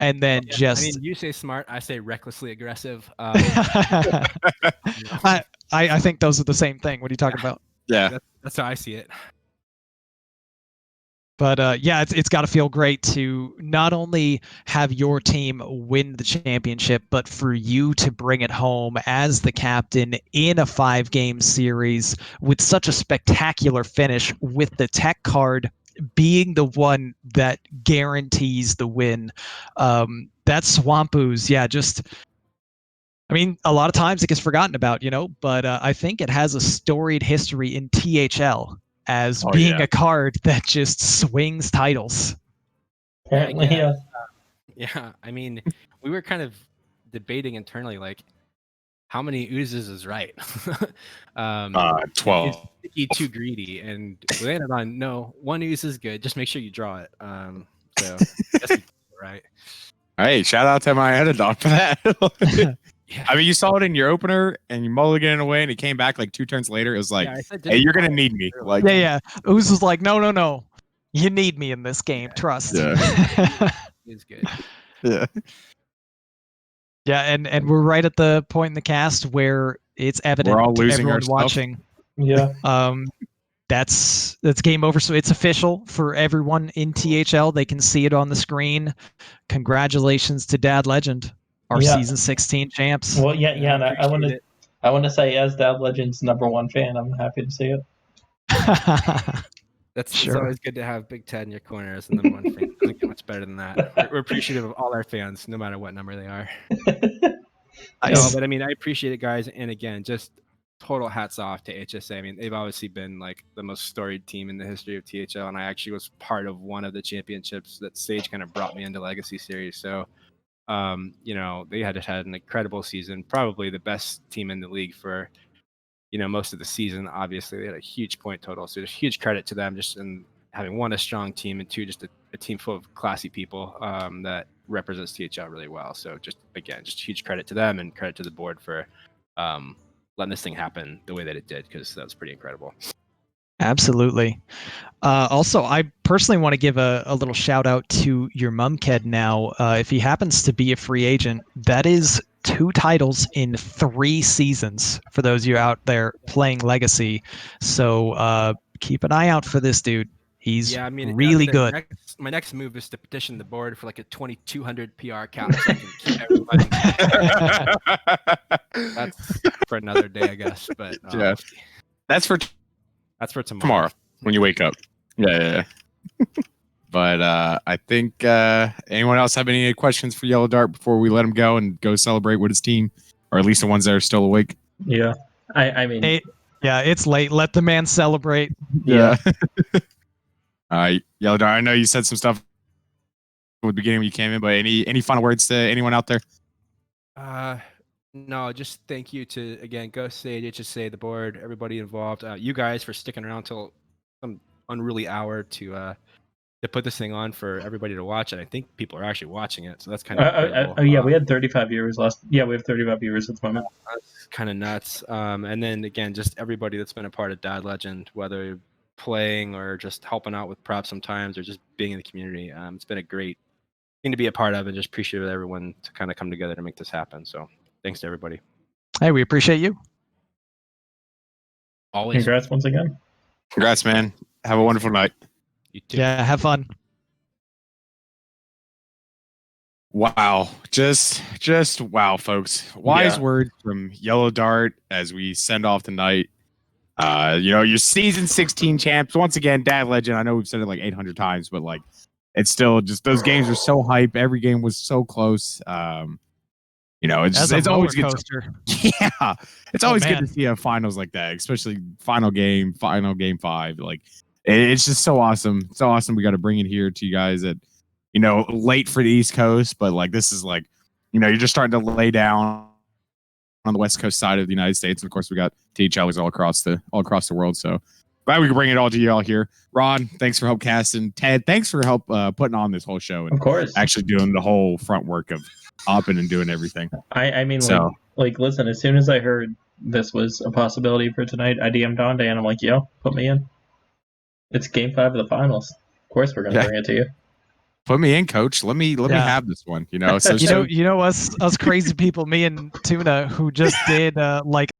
And then I mean, you say smart, I say recklessly aggressive. I think those are the same thing. What are you talking about? Yeah. That's how I see it. But yeah, it's got to feel great to not only have your team win the championship, but for you to bring it home as the captain in a 5-game series with such a spectacular finish, with the tech card being the one that guarantees the win. That Swamp Ooze, yeah, just... I mean, a lot of times it gets forgotten about, but I think it has a storied history in THL as being a card that just swings titles. Apparently, yeah. Yeah, I mean, we were kind of debating internally, like, how many oozes is right? 12. Is Sticky too greedy? And we landed on, no, 1 ooze is good. Just make sure you draw it. So, that's right. Hey, shout out to my editor for that. Yeah. I mean, you saw it in your opener, and you mulliganed away, and he came back like 2 turns later. It was like, I said, hey, you're gonna need me. Like, Yeah. Ooze was like, no. You need me in this game. Trust. Yeah. It's good. Yeah. Yeah, and we're right at the point in the cast where it's evident We're all to losing our everyone stuff. watching. Yeah. That's game over. So it's official for everyone in THL. They can see it on the screen. Congratulations to DadLegend, our Yeah. season 16 champs. Well, yeah. And I want appreciate to. I want to say, as DadLegend's #1 fan, I'm happy to see it. It's Sure. always good to have Big Ted in your corner as the #1 fan. It doesn't get much better than that. We're appreciative of all our fans, no matter what number they are. No, but I mean, I appreciate it, guys. And again, just total hats off to HSA. I mean, they've obviously been like the most storied team in the history of THL, and I actually was part of one of the championships that Sage kind of brought me into Legacy Series. So, they had an incredible season, probably the best team in the league for most of the season. Obviously, they had a huge point total, so just huge credit to them just in having, 1, a strong team, and 2, just a team full of classy people that represents THL really well. So just huge credit to them and credit to the board for letting this thing happen the way that it did, because that was pretty incredible. Absolutely. Also, I personally want to give a little shout out to your Mumked now. If he happens to be a free agent, that is 2 titles in 3 seasons for those of you out there playing Legacy. So keep an eye out for this dude. He's really good. My next move is to petition the board for like a 2,200 PR cap so I can keep everybody. That's for another day, I guess. But yeah, that's for tomorrow when you wake up. Yeah. But I think anyone else have any questions for YellowDart before we let him go and go celebrate with his team, or at least the ones that are still awake? Yeah. I mean, Yeah, it's late. Let the man celebrate. yeah. All right, YellowDart. I know you said some stuff at the beginning when you came in, but any final words to anyone out there? No, just thank you to again Ghost Sage, HSA, the board, everybody involved, you guys for sticking around till some unruly hour to put this thing on for everybody to watch, and I think people are actually watching it, so that's kind of incredible. Yeah, we had 35 viewers last. Yeah, we have 35 viewers at the moment. That's kind of nuts. And then again, just everybody that's been a part of DadLegend, whether playing or just helping out with props sometimes, or just being in the community. It's been a great thing to be a part of, and just appreciate everyone to kind of come together to make this happen. So thanks to everybody. Hey, we appreciate you. Always. Congrats once again. Congrats, man. Have a wonderful night. You too. Yeah, have fun. Wow, just wow, folks. Wise words from YellowDart as we send off the night. Your season 16 champs once again, DadLegend. I know we've said it like 800 times, but like it's still just those games were so hype. Every game was so close. It's always good. Yeah, it's always good to see a finals like that, especially final game 5. Like it's just so awesome. So awesome. We got to bring it here to you guys at late for the East Coast, but like this is like you're just starting to lay down on the West Coast side of the United States, and of course we got THLs all across the world. So glad we could bring it all to y'all here. Ron, thanks for help casting. Ted, thanks for help putting on this whole show and of course actually doing the whole front work of hopping and doing everything. I mean, so, like listen, as soon as I heard this was a possibility for tonight, I DM'd Donde and I'm like, yo, put me in. It's game 5 of the finals. Of course we're gonna bring it to you. Put me in, coach. Let me have this one. So us crazy people, me and Tuna, who just did like